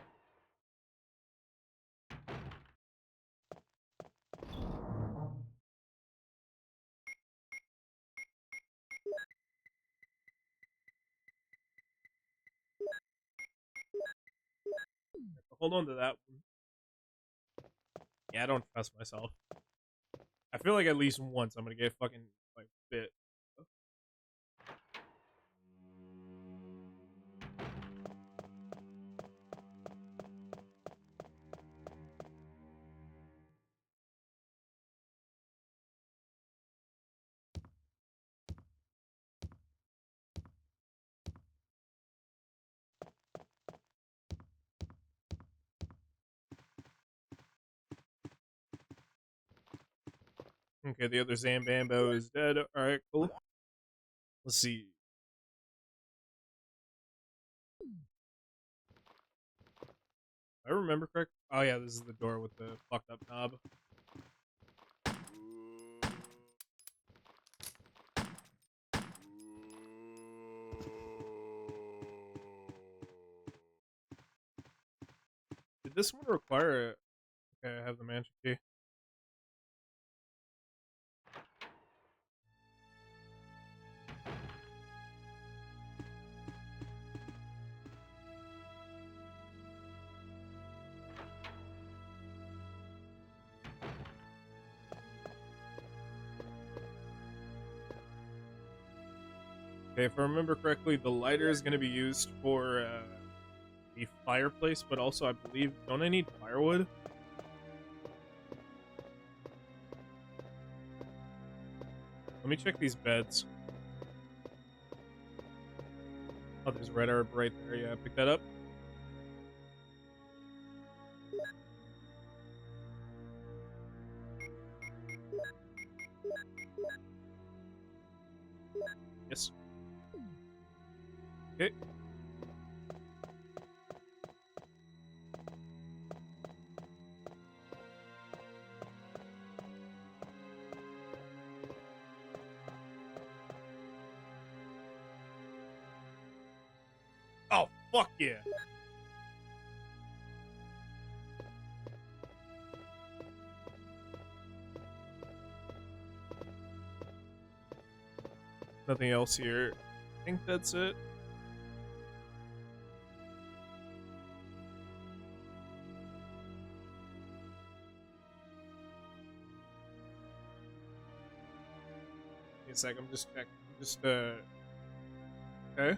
Hold on to that one. Yeah, I don't trust myself. I feel like at least once I'm gonna get fucking like bit. Okay, the other Zambambo is dead. Alright, cool. Let's see. I remember correct. Oh yeah, this is the door with the fucked up knob. Did this one require it? Okay, I have the mansion key. Okay, if I remember correctly, the lighter is going to be used for the fireplace, but also I believe, don't I need firewood? Let me check these beds. Oh, there's red herb right there. Yeah, pick that up. Yes. Okay. Oh, fuck yeah. Nothing else here. I think that's it. Give me a sec, I'm just checking. Okay.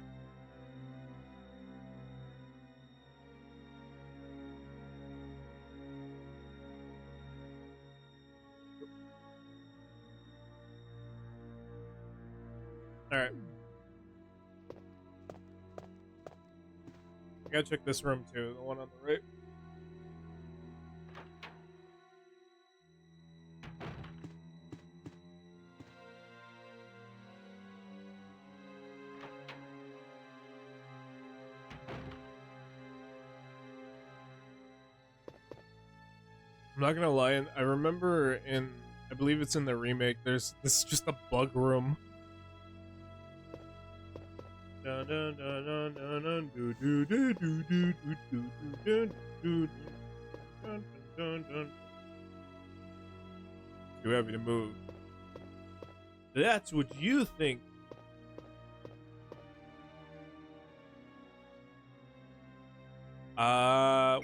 Alright. I gotta check this room too, the one on the right. I'm not gonna lie, I remember I believe it's in the remake, there's this is just a bug room. Dun, dun, dun, dun, dun, dun, doo, doo, doo, doo, doo, doo, doo, doo, doo, dun, dun, dun. Too heavy to move. That's what you think.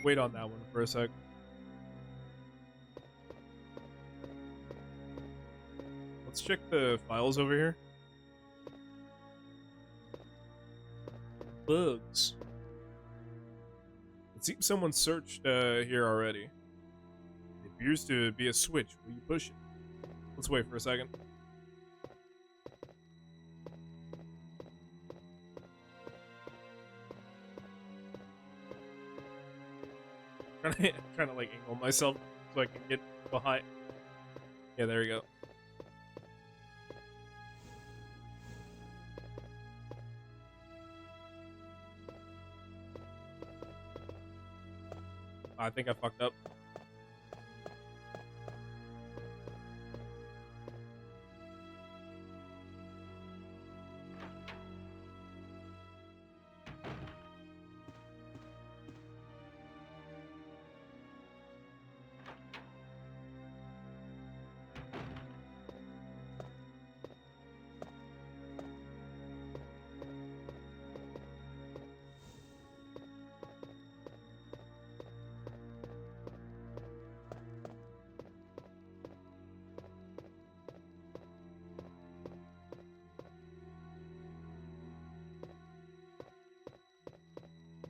Wait on that one for a sec. Let's check the files over here. Bugs. It seems someone searched here already. It appears to be a switch. Will you push it? Let's wait for a second. I'm trying to like angle myself so I can get behind. Yeah, there we go. I think I fucked up.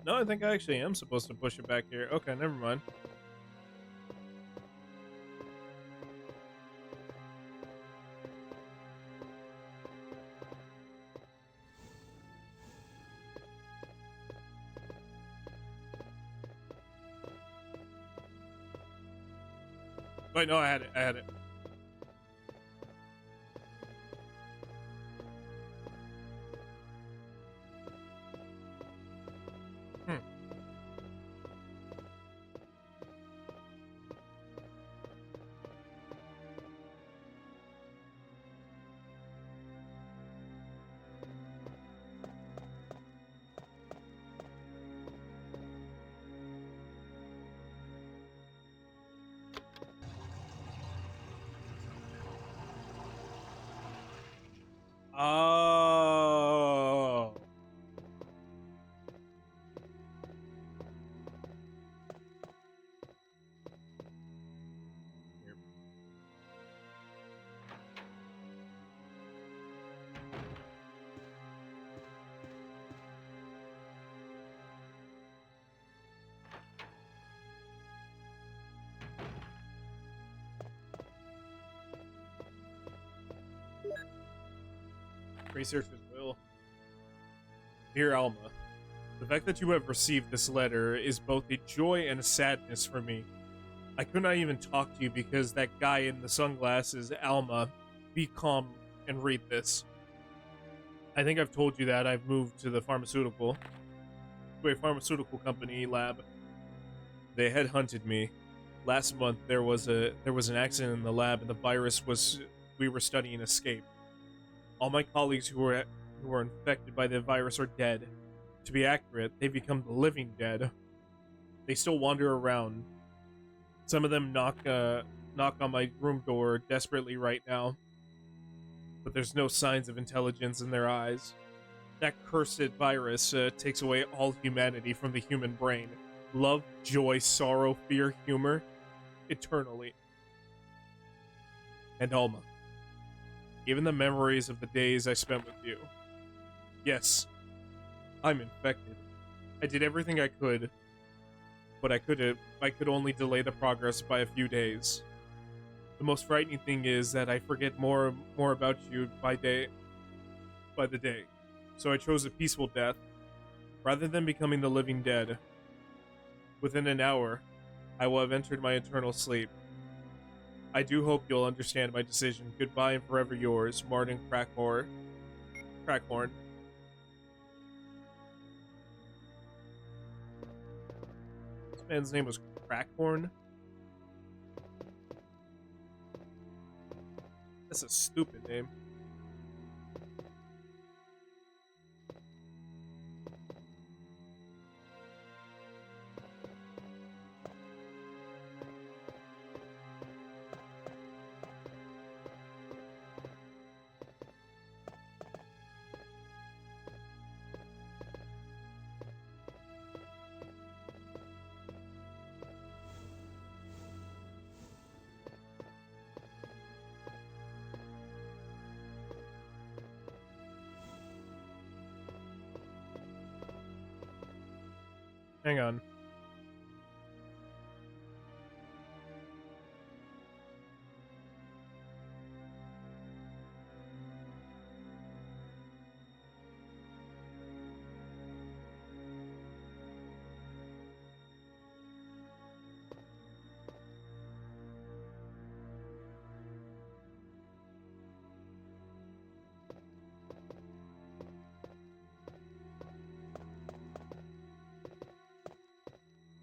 No, I think I actually am supposed to push it back here. Okay, never mind. Wait, no, I had it. I had it. Oh. Here. Researchers will. Dear Alma, the fact that you have received this letter is both a joy and a sadness for me. I could not even talk to you because that guy in the sunglasses, Alma, be calm and read this. I think I've told you that I've moved to a pharmaceutical company lab. They headhunted me. Last month there was an accident in the lab and the virus we were studying escaped. All my colleagues who were infected by the virus are dead. To be accurate, they've become the living dead. They still wander around. Some of them knock on my room door desperately right now, but there's no signs of intelligence in their eyes. That cursed virus takes away all humanity from the human brain. Love, joy, sorrow, fear, humor, eternally. And Alma, even the memories of the days I spent with you. Yes, I'm infected. I did everything I could, but I could only delay the progress by a few days. The most frightening thing is that I forget more about you by the day. So I chose a peaceful death, rather than becoming the living dead. Within an hour, I will have entered my eternal sleep. I do hope you'll understand my decision. Goodbye and forever yours, Martin Crackhorn. This man's name was Crackhorn? That's a stupid name. Hang on.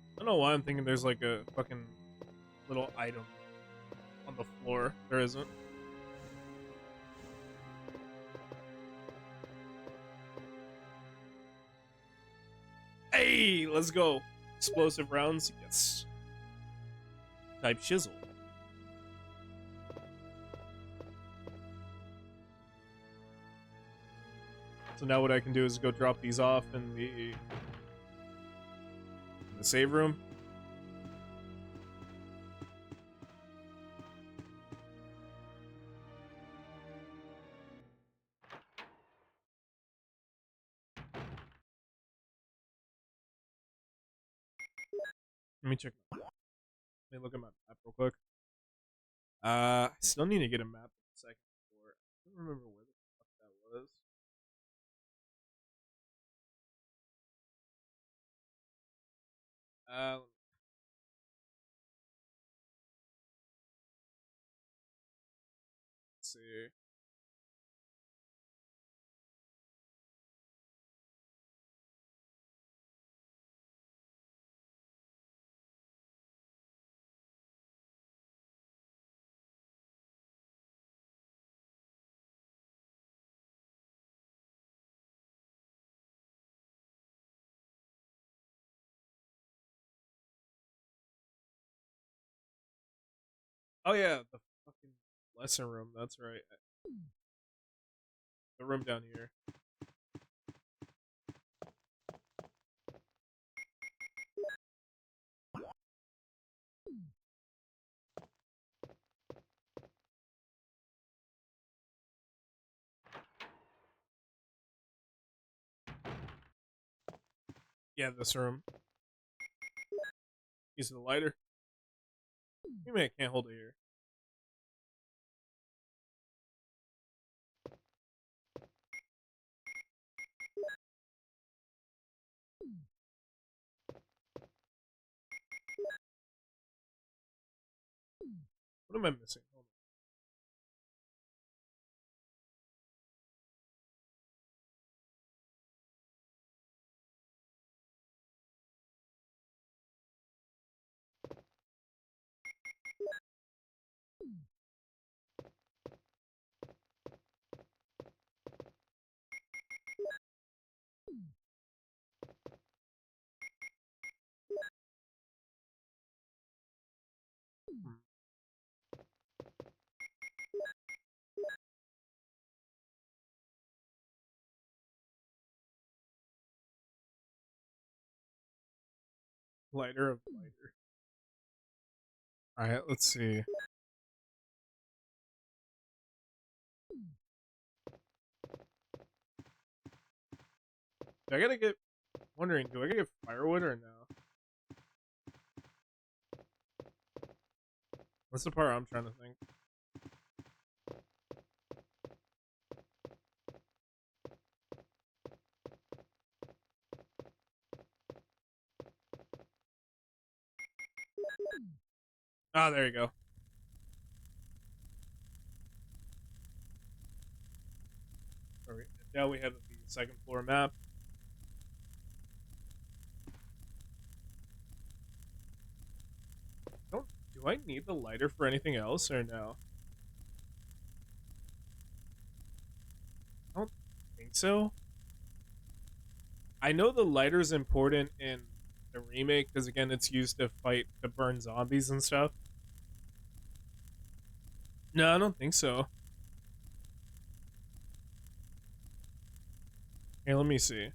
I don't know why I'm thinking there's like a fucking little item on the floor. There isn't. Hey, let's go. Explosive rounds, yes. Type shizzle. So now what I can do is go drop these off in the save room. Let me check. Let me look at my map real quick. I still need to get a map on the second floor. I don't remember where the fuck that was. Let's see. Oh yeah, the fucking lesson room. That's right. The room down here. Yeah, this room. Use the lighter. You may can't hold it here. What am I missing? Hold on. Lighter of lighter. Alright, let's see. I gotta get wondering, do I gotta get firewood or no? That's the part I'm trying to think. Ah, there you go. Alright, now we have the second floor map. Do I need the lighter for anything else or no? so. I know the lighter's important in the remake because again, it's used to burn zombies and stuff. No, I don't think so. Here, let me see.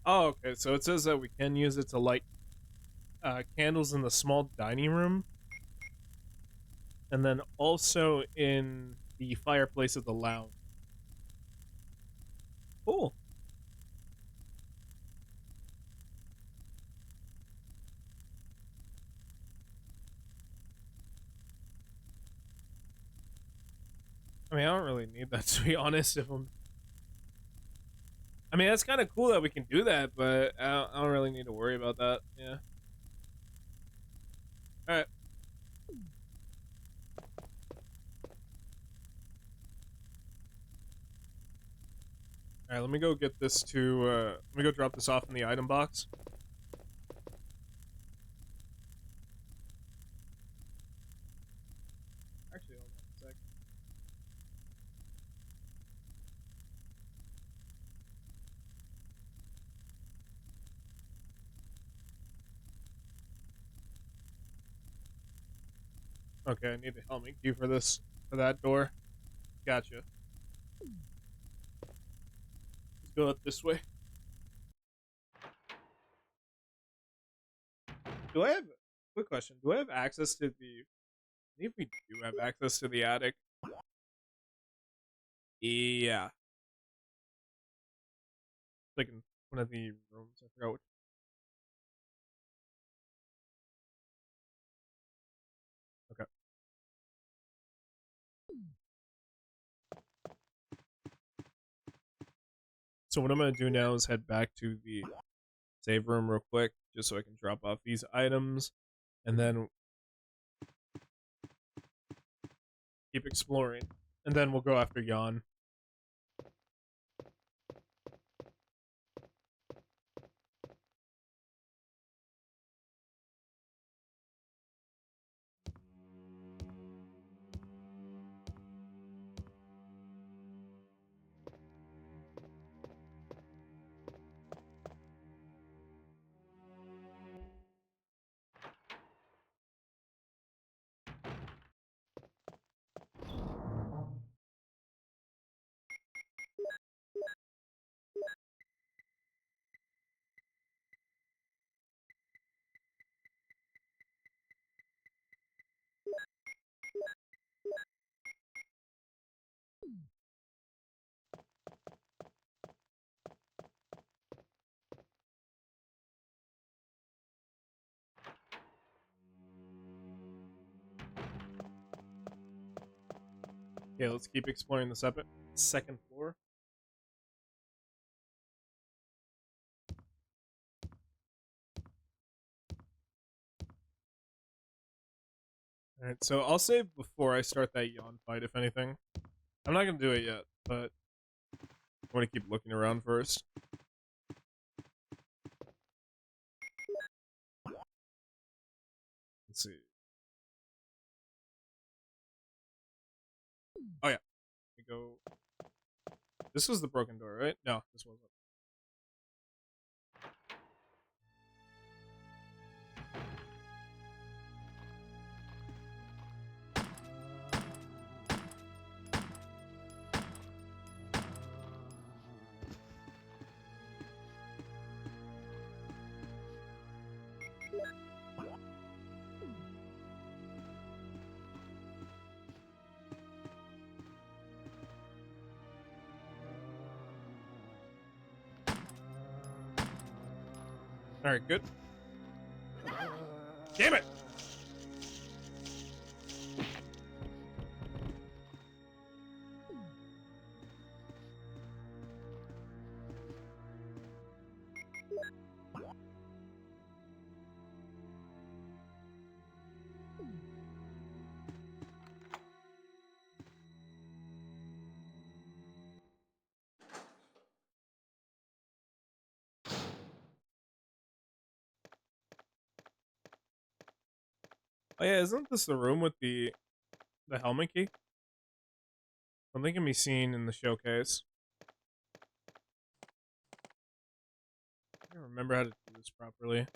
Oh, okay. So it says that we can use it to light candles in the small dining room, and then also in the fireplace of the lounge. Cool. I mean, I don't really need that to be honest. I mean, that's kind of cool that we can do that, but I don't really need to worry about that. Yeah. All right. All right. Let me go get this to. Let me go drop this off in the item box. Actually, hold on a sec. Okay, I need a helmet key for this, for that door. Gotcha. Let's go up this way. Do I have, quick question, do I have access to the, I think we do have access to the attic. Yeah. Like in one of the rooms, I forgot what. Okay. So what I'm gonna do now is head back to the save room real quick, just so I can drop off these items, and then keep exploring. And then we'll go after Jan. Okay, let's keep exploring the second floor. Alright, so I'll save before I start that Jan fight, if anything. I'm not gonna do it yet, but I want to keep looking around first. Let's see. Oh yeah, we go. This was the broken door, right? No, this wasn't. All right, good. Damn it! Oh yeah, isn't this the room with the helmet key? Something can be seen in the showcase. I don't remember how to do this properly.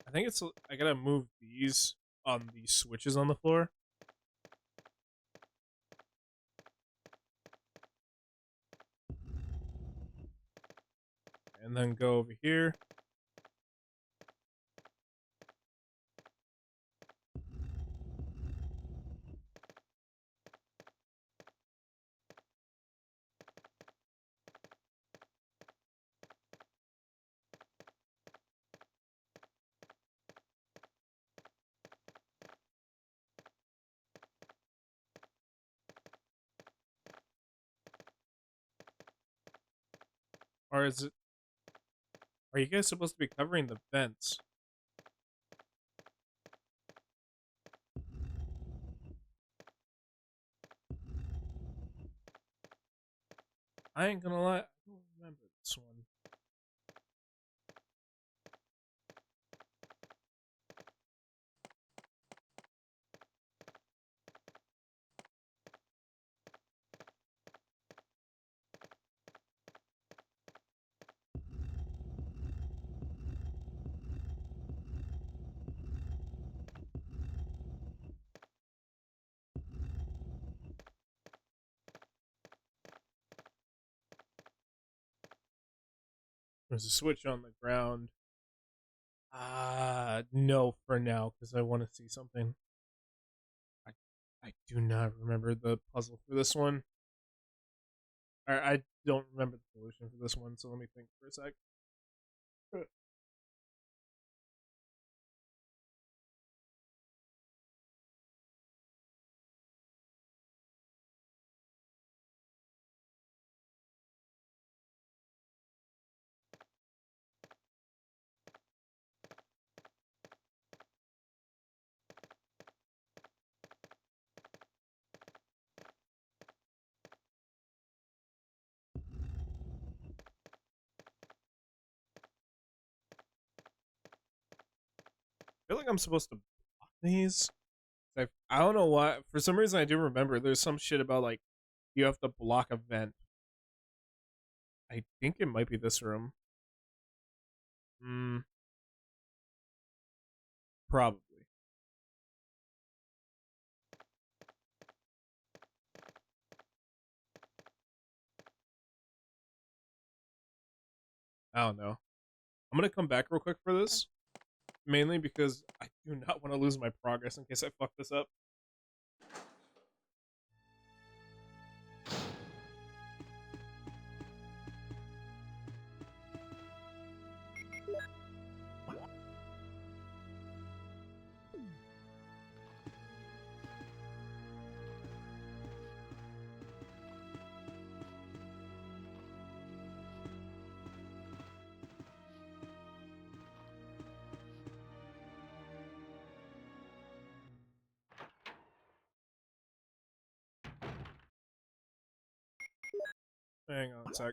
I think it's I gotta move these on the switches on the floor. And then go over here. Or is it... Are you guys supposed to be covering the vents? I ain't gonna lie, I don't remember this one. There's a switch on the ground. No for now, because I want to see something. I do not remember the puzzle for this one. I don't remember the solution for this one, so let me think for a sec. I feel like I'm supposed to block these. I don't know why. For some reason, I do remember there's some shit about like you have to block a vent. I think it might be this room. Hmm. Probably. I don't know. I'm gonna come back real quick for this, mainly because I do not want to lose my progress in case I fuck this up. Hang on a sec.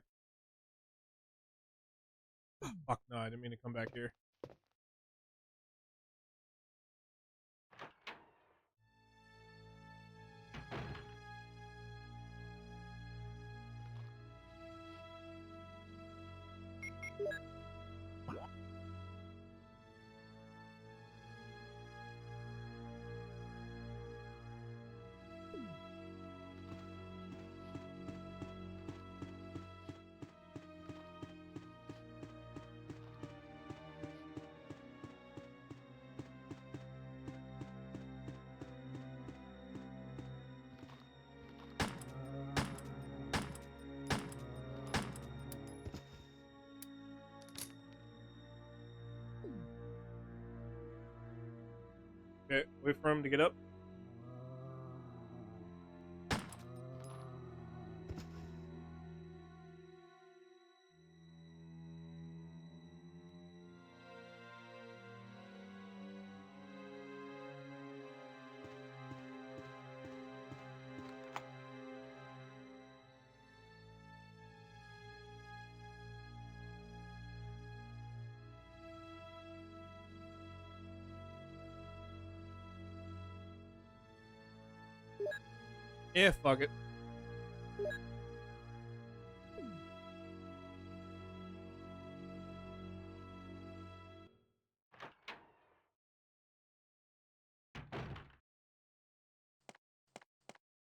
Fuck no, I didn't mean to come back here. Wait for him to get up. Yeah, fuck it.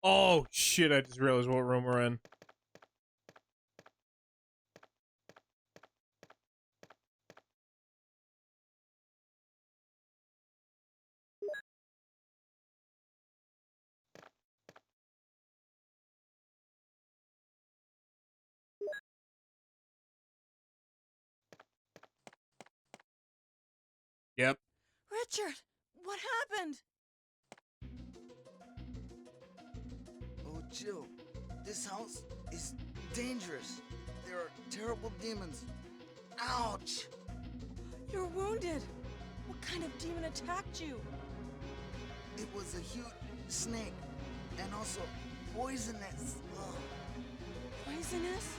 Oh shit, I just realized what room we're in. Yep. Richard, what happened? Oh, Jill, this house is dangerous. There are terrible demons. Ouch! You're wounded. What kind of demon attacked you? It was a huge snake and also poisonous. Ugh. Poisonous?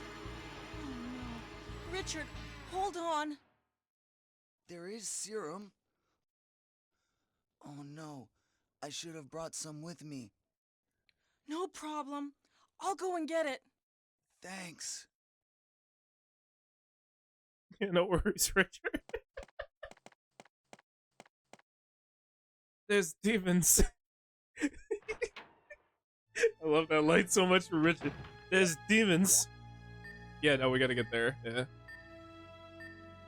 Oh no. Richard, hold on. There is serum. Oh no, I should have brought some with me. No problem. I'll go and get it. Thanks. No worries, Richard. There's demons. I love that light so much for Richard. There's demons. Yeah, no, we gotta get there. Yeah.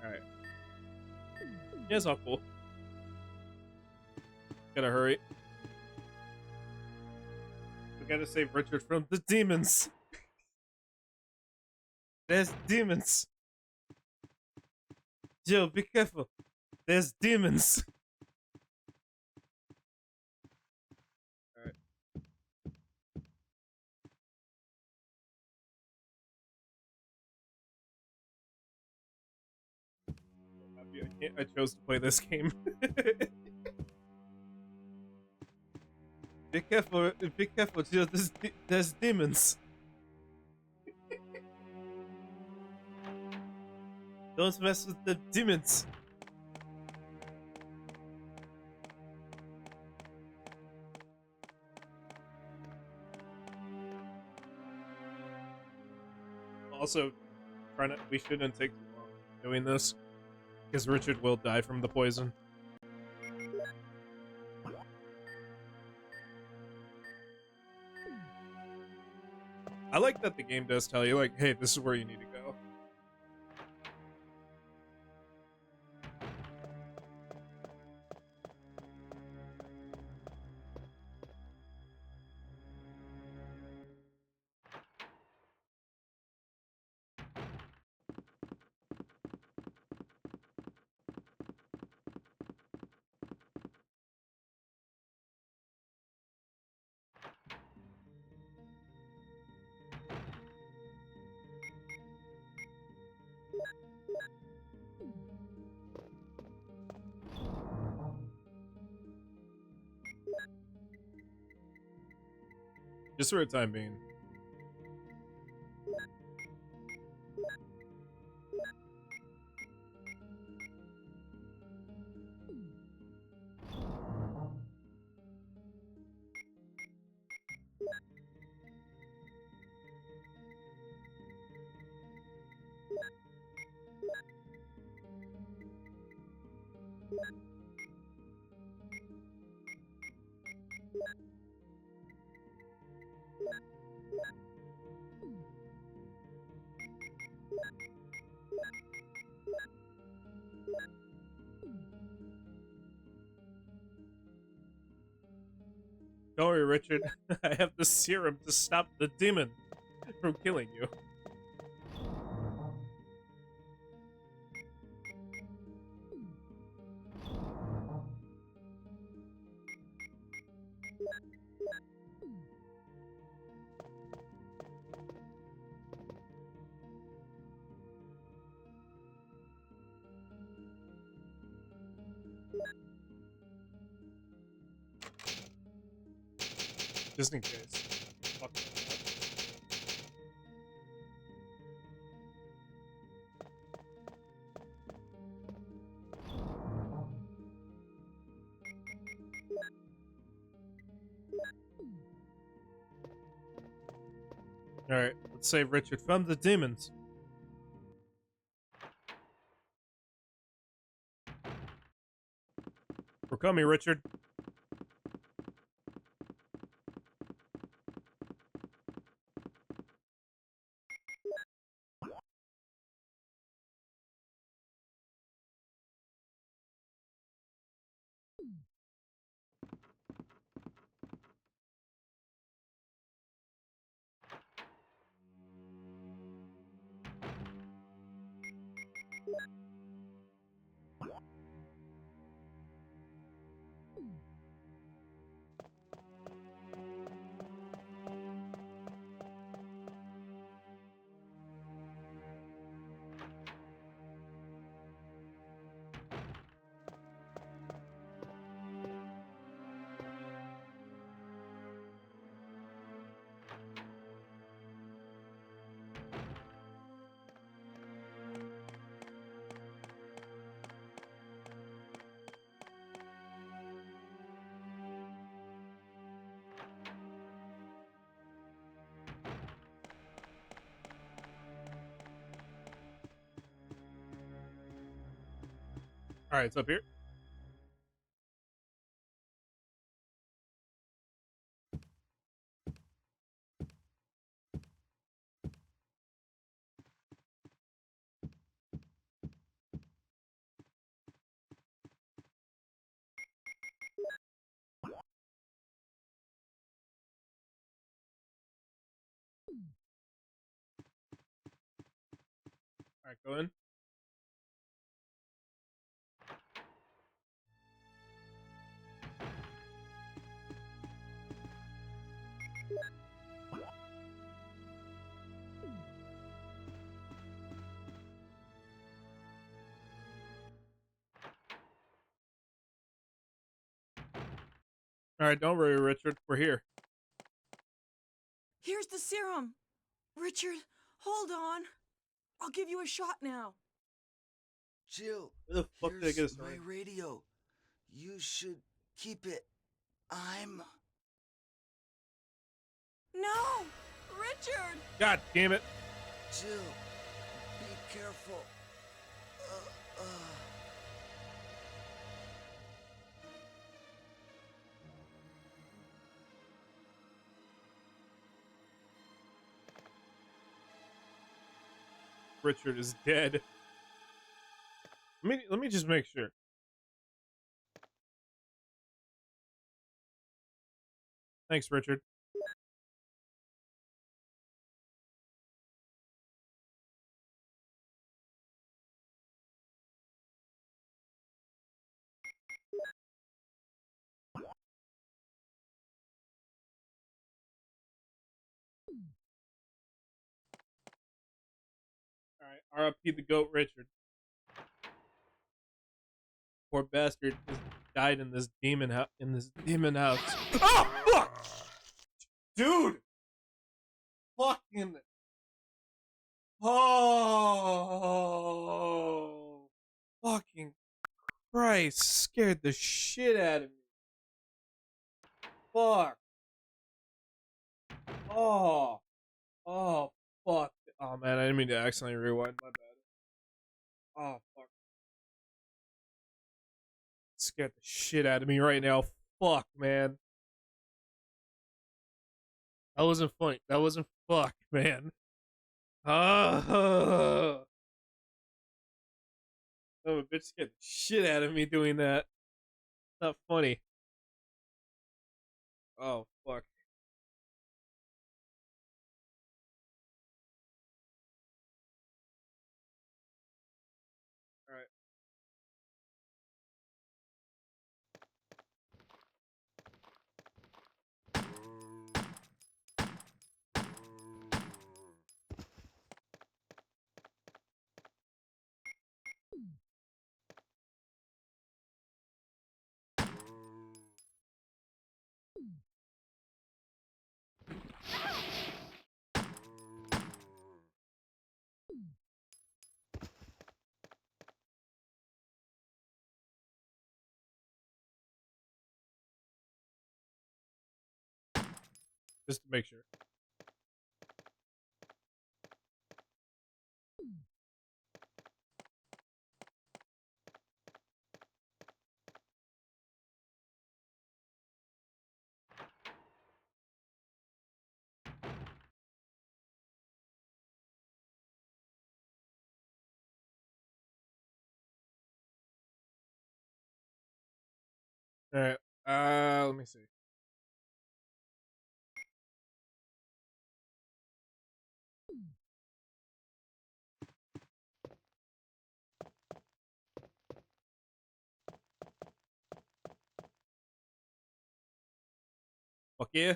Alright. Yeah, it's all cool. Gotta hurry. We gotta save Richard from the demons. There's demons. Joe, be careful. There's demons. Alright. I chose to play this game. Be careful, Joe. There's demons. Don't mess with the demons. Also, we shouldn't take too long doing this, because Richard will die from the poison. I like that the game does tell you, like, hey, this is where you need to go. Just for a time being. Don't worry, Richard. I have the serum to stop the demon from killing you. just in case. Fuck that up. All right, let's save Richard from the demons. We're coming, Richard. All right, it's up here. All right, go in. All right, don't worry, Richard. We're here. Here's the serum. Richard, hold on. I'll give you a shot now. Jill, Where the fuck did I get here's this my from? radio. You should keep it. I'm... No! Richard! God damn it. Jill, be careful. Uh, uh. Richard is dead. Let me just make sure. Thanks, Richard. All right, R.I.P. the goat, Richard. Poor bastard just died in this demon house. Oh fuck, dude! Fucking. Oh, fucking Christ! Scared the shit out of me. Fuck. Oh. Oh fuck. Oh man, I didn't mean to accidentally rewind. My bad. Oh fuck. Scared the shit out of me right now. Fuck, man. That wasn't funny. That wasn't fuck, man. Oh, oh, a bitch scared the shit out of me doing that. Not funny. Oh fuck. All right. just to make sure. All right. Let me see. Fuck yeah.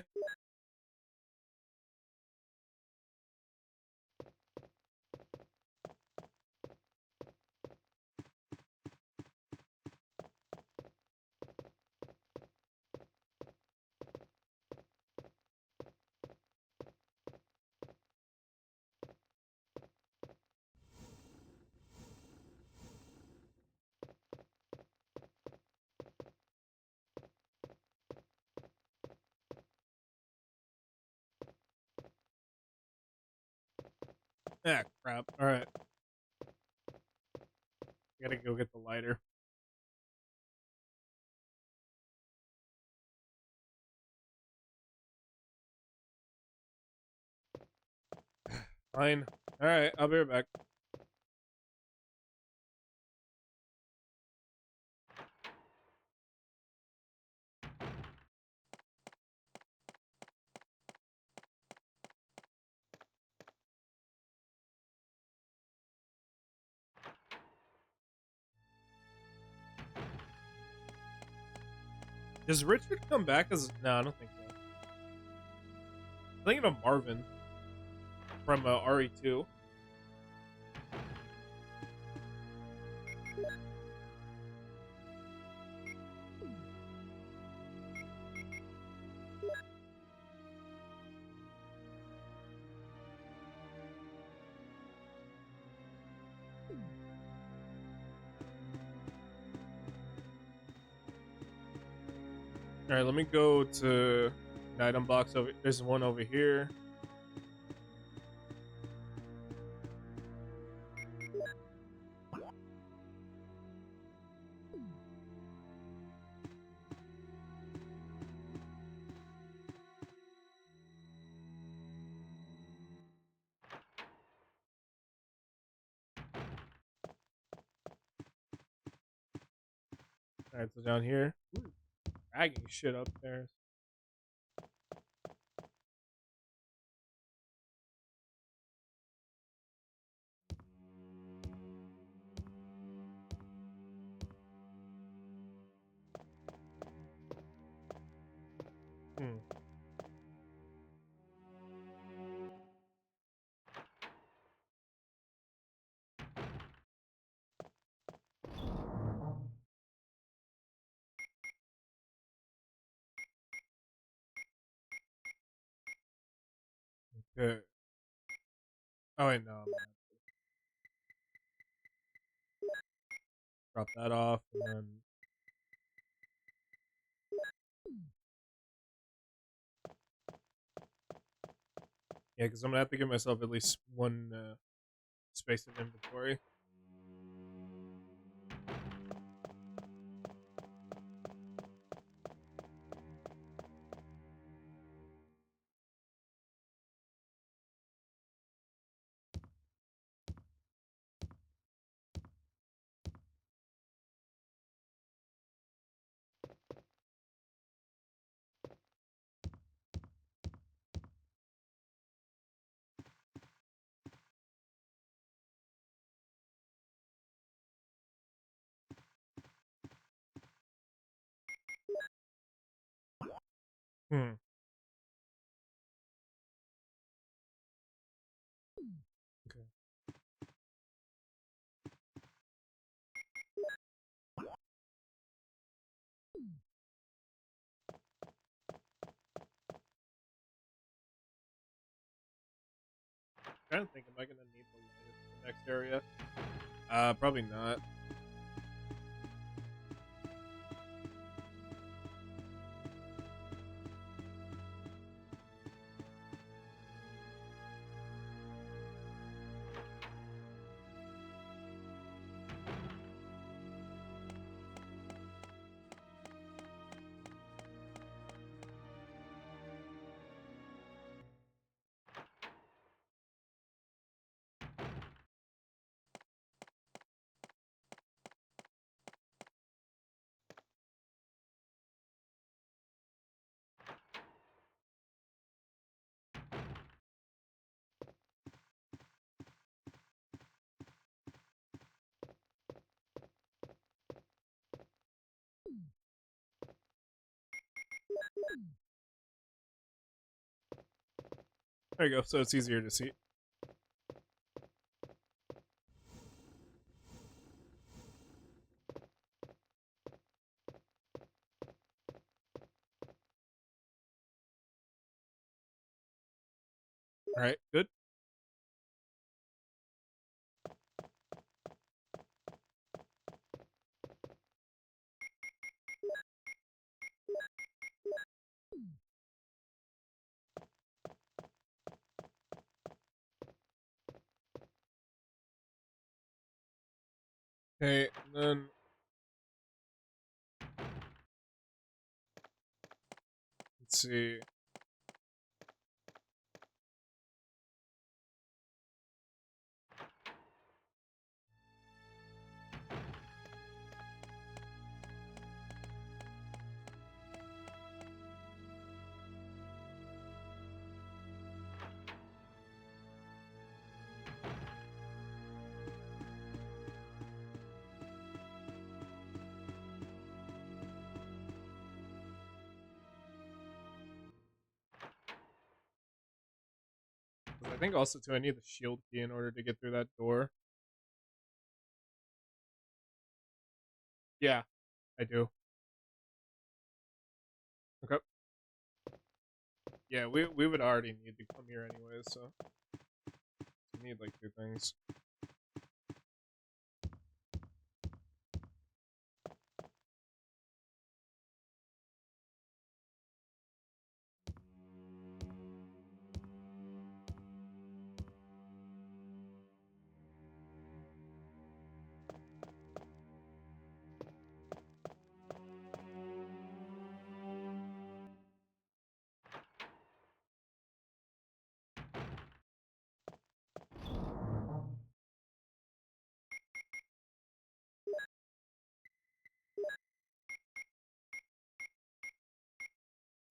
Ah, crap. All right. I gotta go get the lighter. Fine. All right. I'll be right back. Does Richard come back as? No, I don't think so. I'm thinking of Marvin from RE2. All right, let me go to an item box over. There's one over here. All right, so down here, dragging shit up there. Hmm. Okay. Oh wait, no. I'm gonna drop that off, and then yeah, because I'm gonna have to give myself at least one space of inventory. Hmm. Okay. I don't think am I gonna need the lighter for the next area? Probably not. There you go. So it's easier to see. All right, good. Okay, and then let's see. I think also too, I need the shield key in order to get through that door. Yeah, I do. Okay. Yeah, we would already need to come here anyways, so we need like 2 things.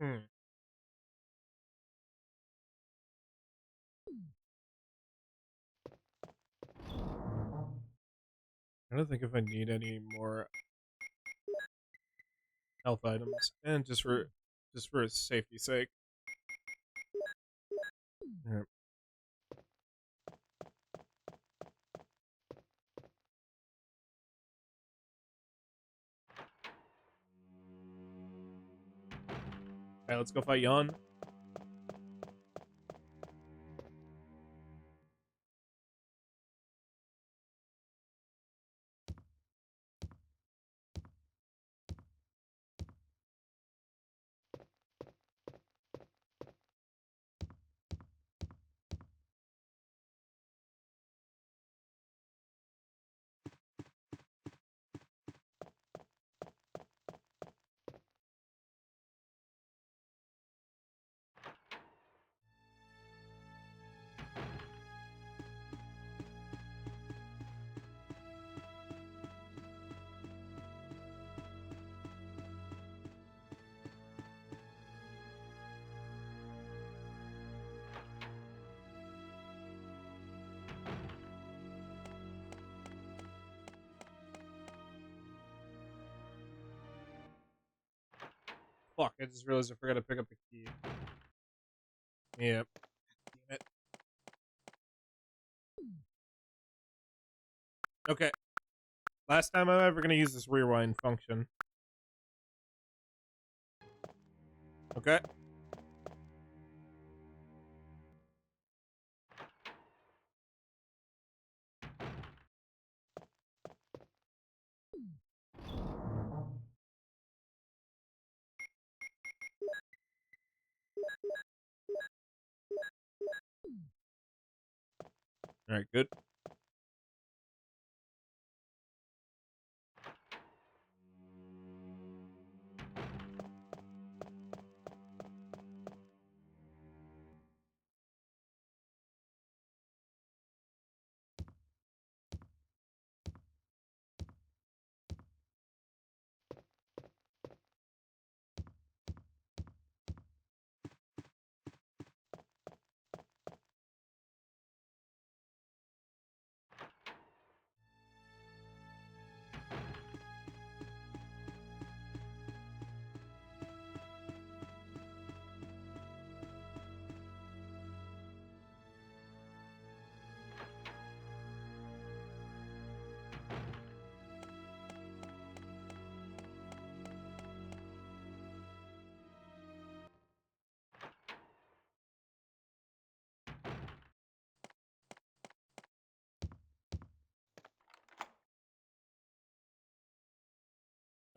Hmm. I don't think if I need any more health items, and just for safety's sake. Alright. Alright, let's go fight Yon. Fuck, I just realized I forgot to pick up the key. Yep. Damn it. Okay. Last time I'm ever gonna use this rewind function. Okay. Alright, good.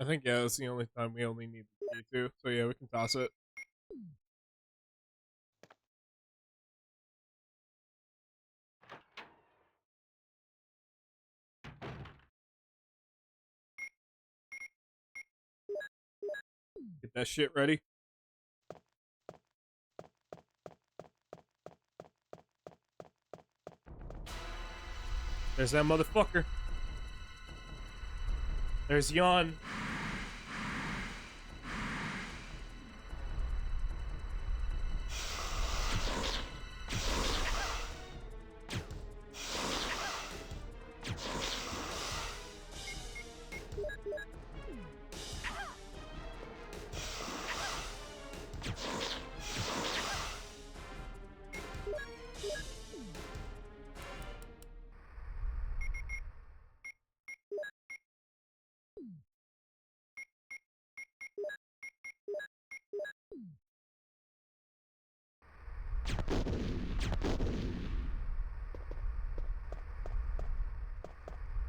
I think, yeah, that's the only time we only need the key to. So yeah, we can toss it. Get that shit ready. There's that motherfucker. There's Yawn.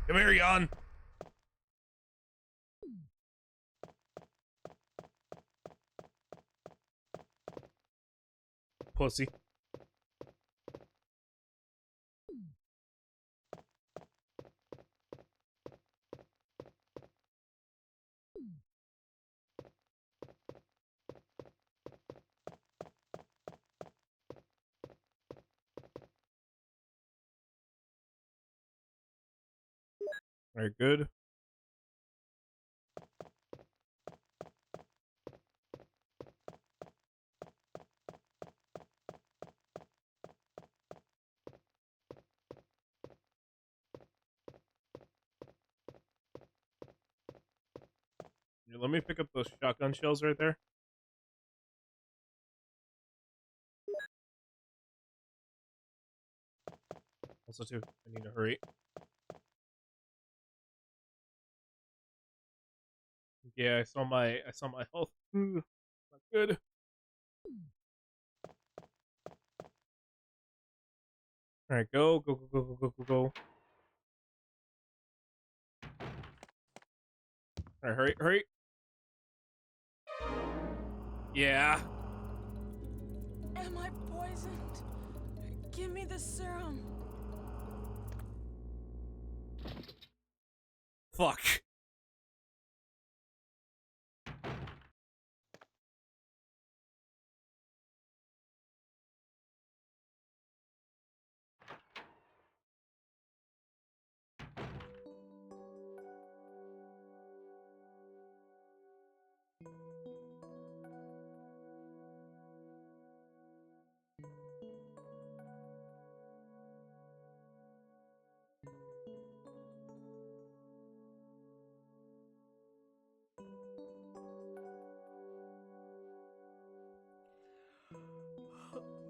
Come here, Yawn. Pussy. Very good. Here, let me pick up those shotgun shells right there. Also, too, I need to hurry. Yeah, I saw my health. Not good. All right, go, go, go, go, go, go, go, go. All right, hurry, hurry. Yeah. Am I poisoned? Give me the serum. Fuck.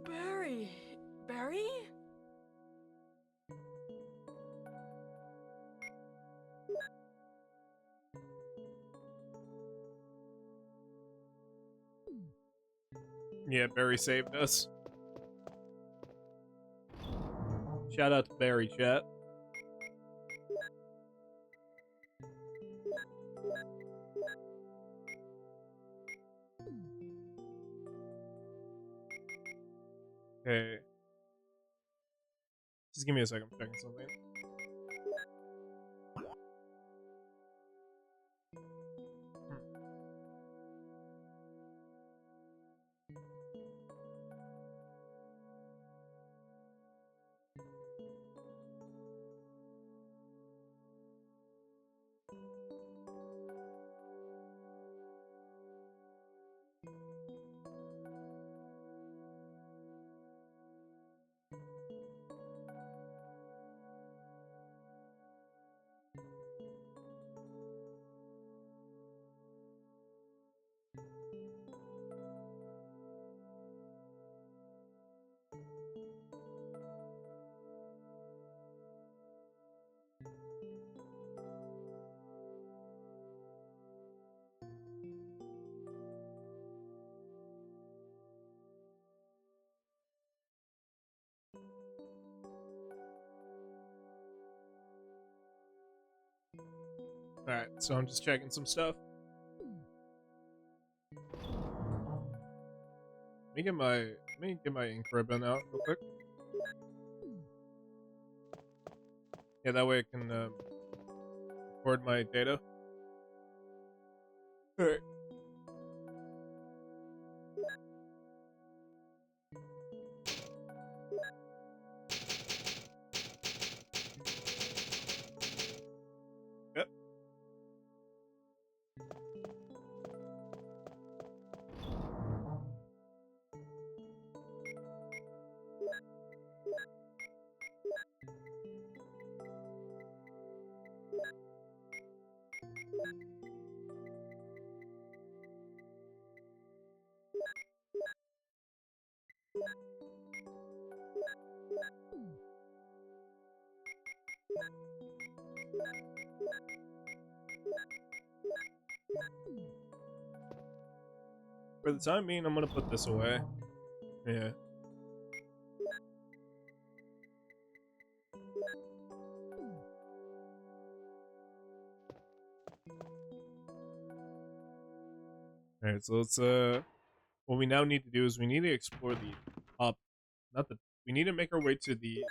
Barry. Barry? Yeah, Barry saved us. Shout out to Barry, chat. Okay. Just give me a second, I'm checking something. Alright, so I'm just checking some stuff. Let me get my ink ribbon out real quick. Yeah, that way I can record my data. Alright. Yep. For the time being, I'm gonna put this away. Yeah. Alright, so let's what we now need to do is we need to explore the top, not the, we need to make our way to the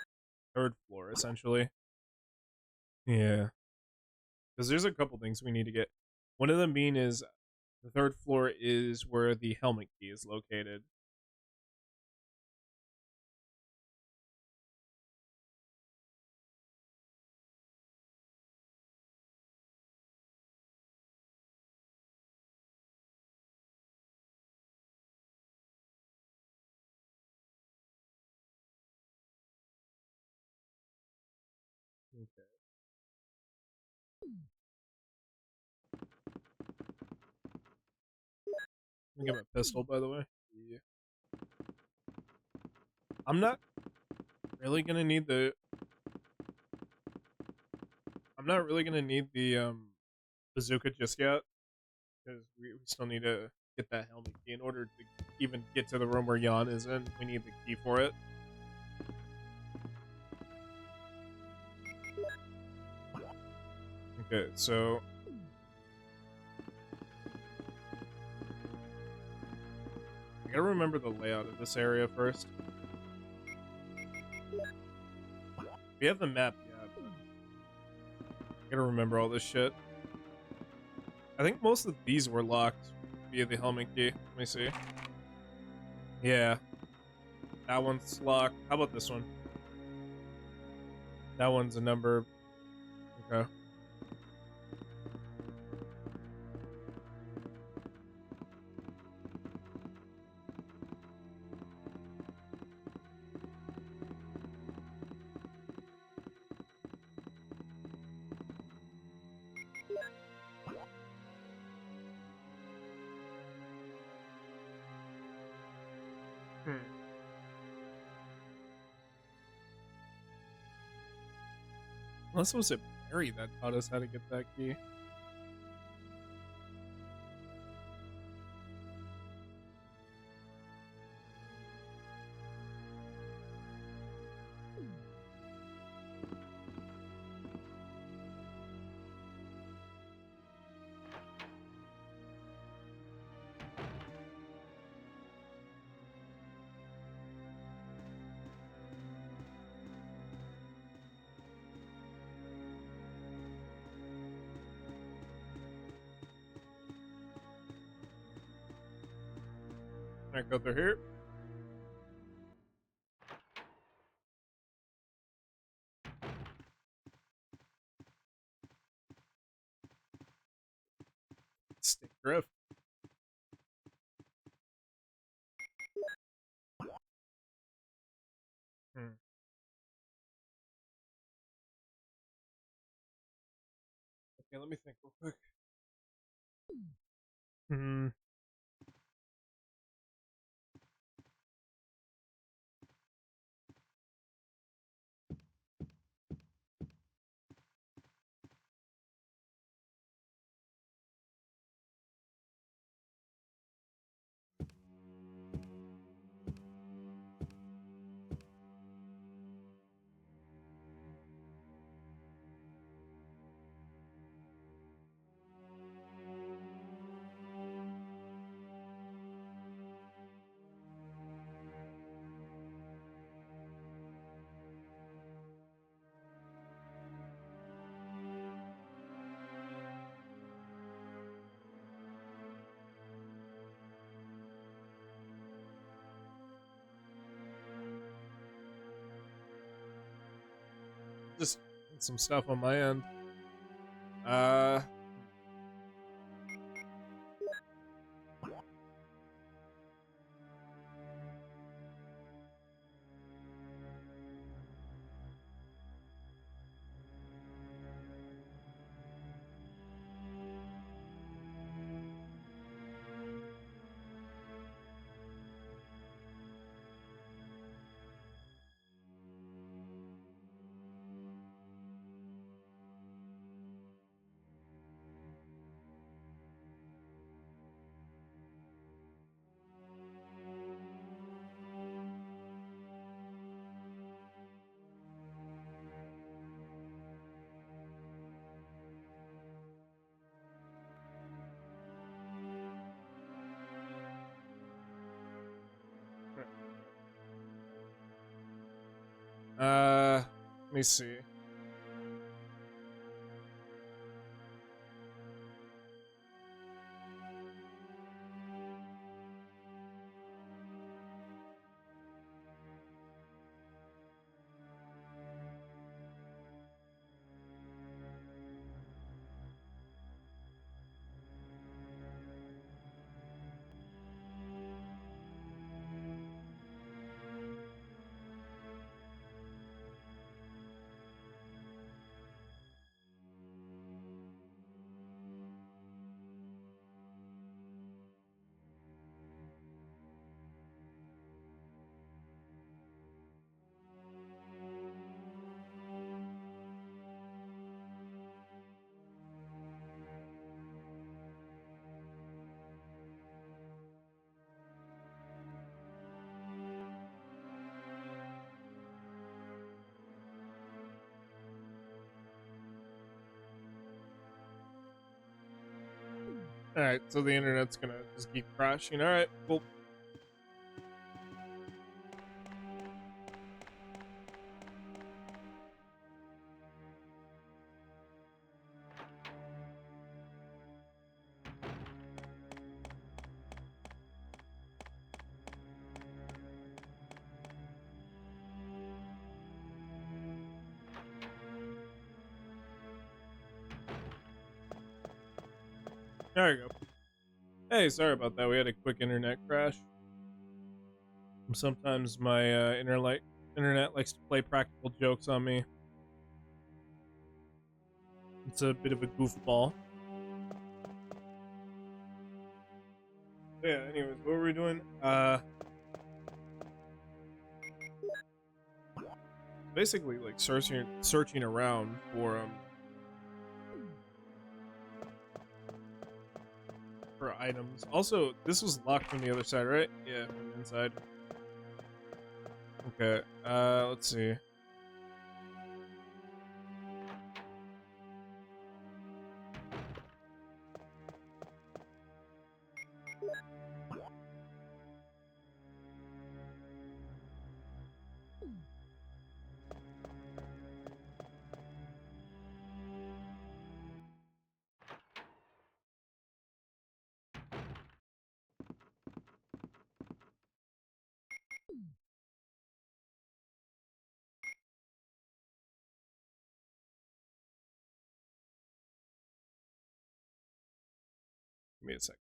third floor, essentially. Yeah. Because there's a couple things we need to get. One of them being is the third floor is where the helmet key is located. Okay. Let me get my pistol, by the way. Yeah. I'm not really gonna need the. I'm not really gonna need the bazooka just yet, because we still need to get that helmet key in order to even get to the room where Jan is in. We need the key for it. Okay, so I gotta remember the layout of this area first. We have the map, yeah, but I gotta remember all this shit. I think most of these were locked via the helmet key. Let me see. Yeah, that one's locked. How about this one? That one's a number. Okay. Hmm. Unless it was Mary that taught us how to get that key. Alright, go through here. Stick drift. Hmm. Okay, let me think real quick. Hmm. just some stuff on my end. Uh, let me see. Alright, so the internet's gonna just keep crashing. Alright, cool. There we go. Hey, sorry about that. We had a quick internet crash. Sometimes my internet likes to play practical jokes on me. It's a bit of a goofball. Yeah, anyways, what were we doing? Basically like searching around for items. Also, this was locked from the other side, right? Yeah, from the inside. Okay, let's see. Give me a sec.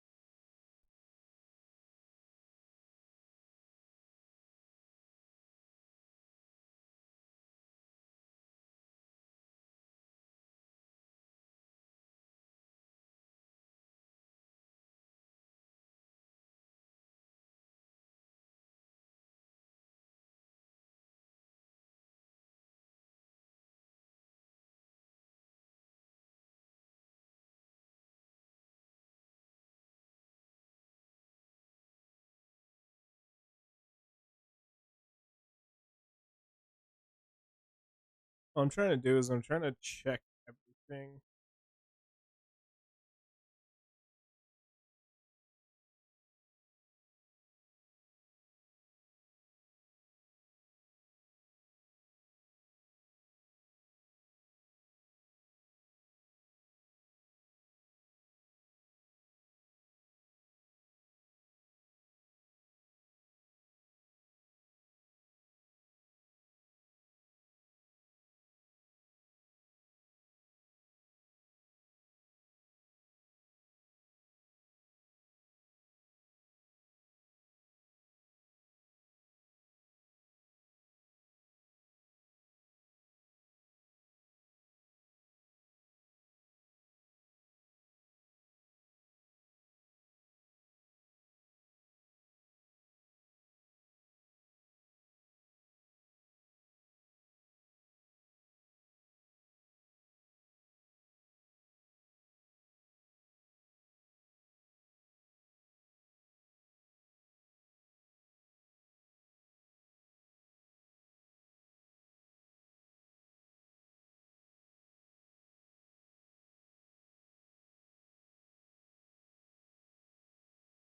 What I'm trying to do is I'm trying to check everything.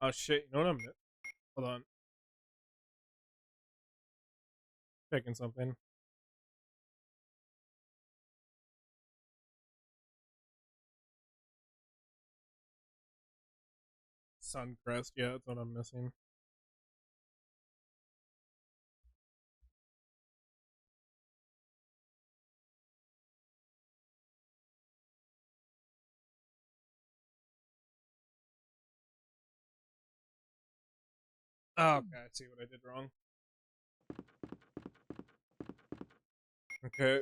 Oh shit! You know what I'm? Hold on. Checking something. Suncrest. Yeah, that's what I'm missing. Oh, okay, I see what I did wrong. Okay,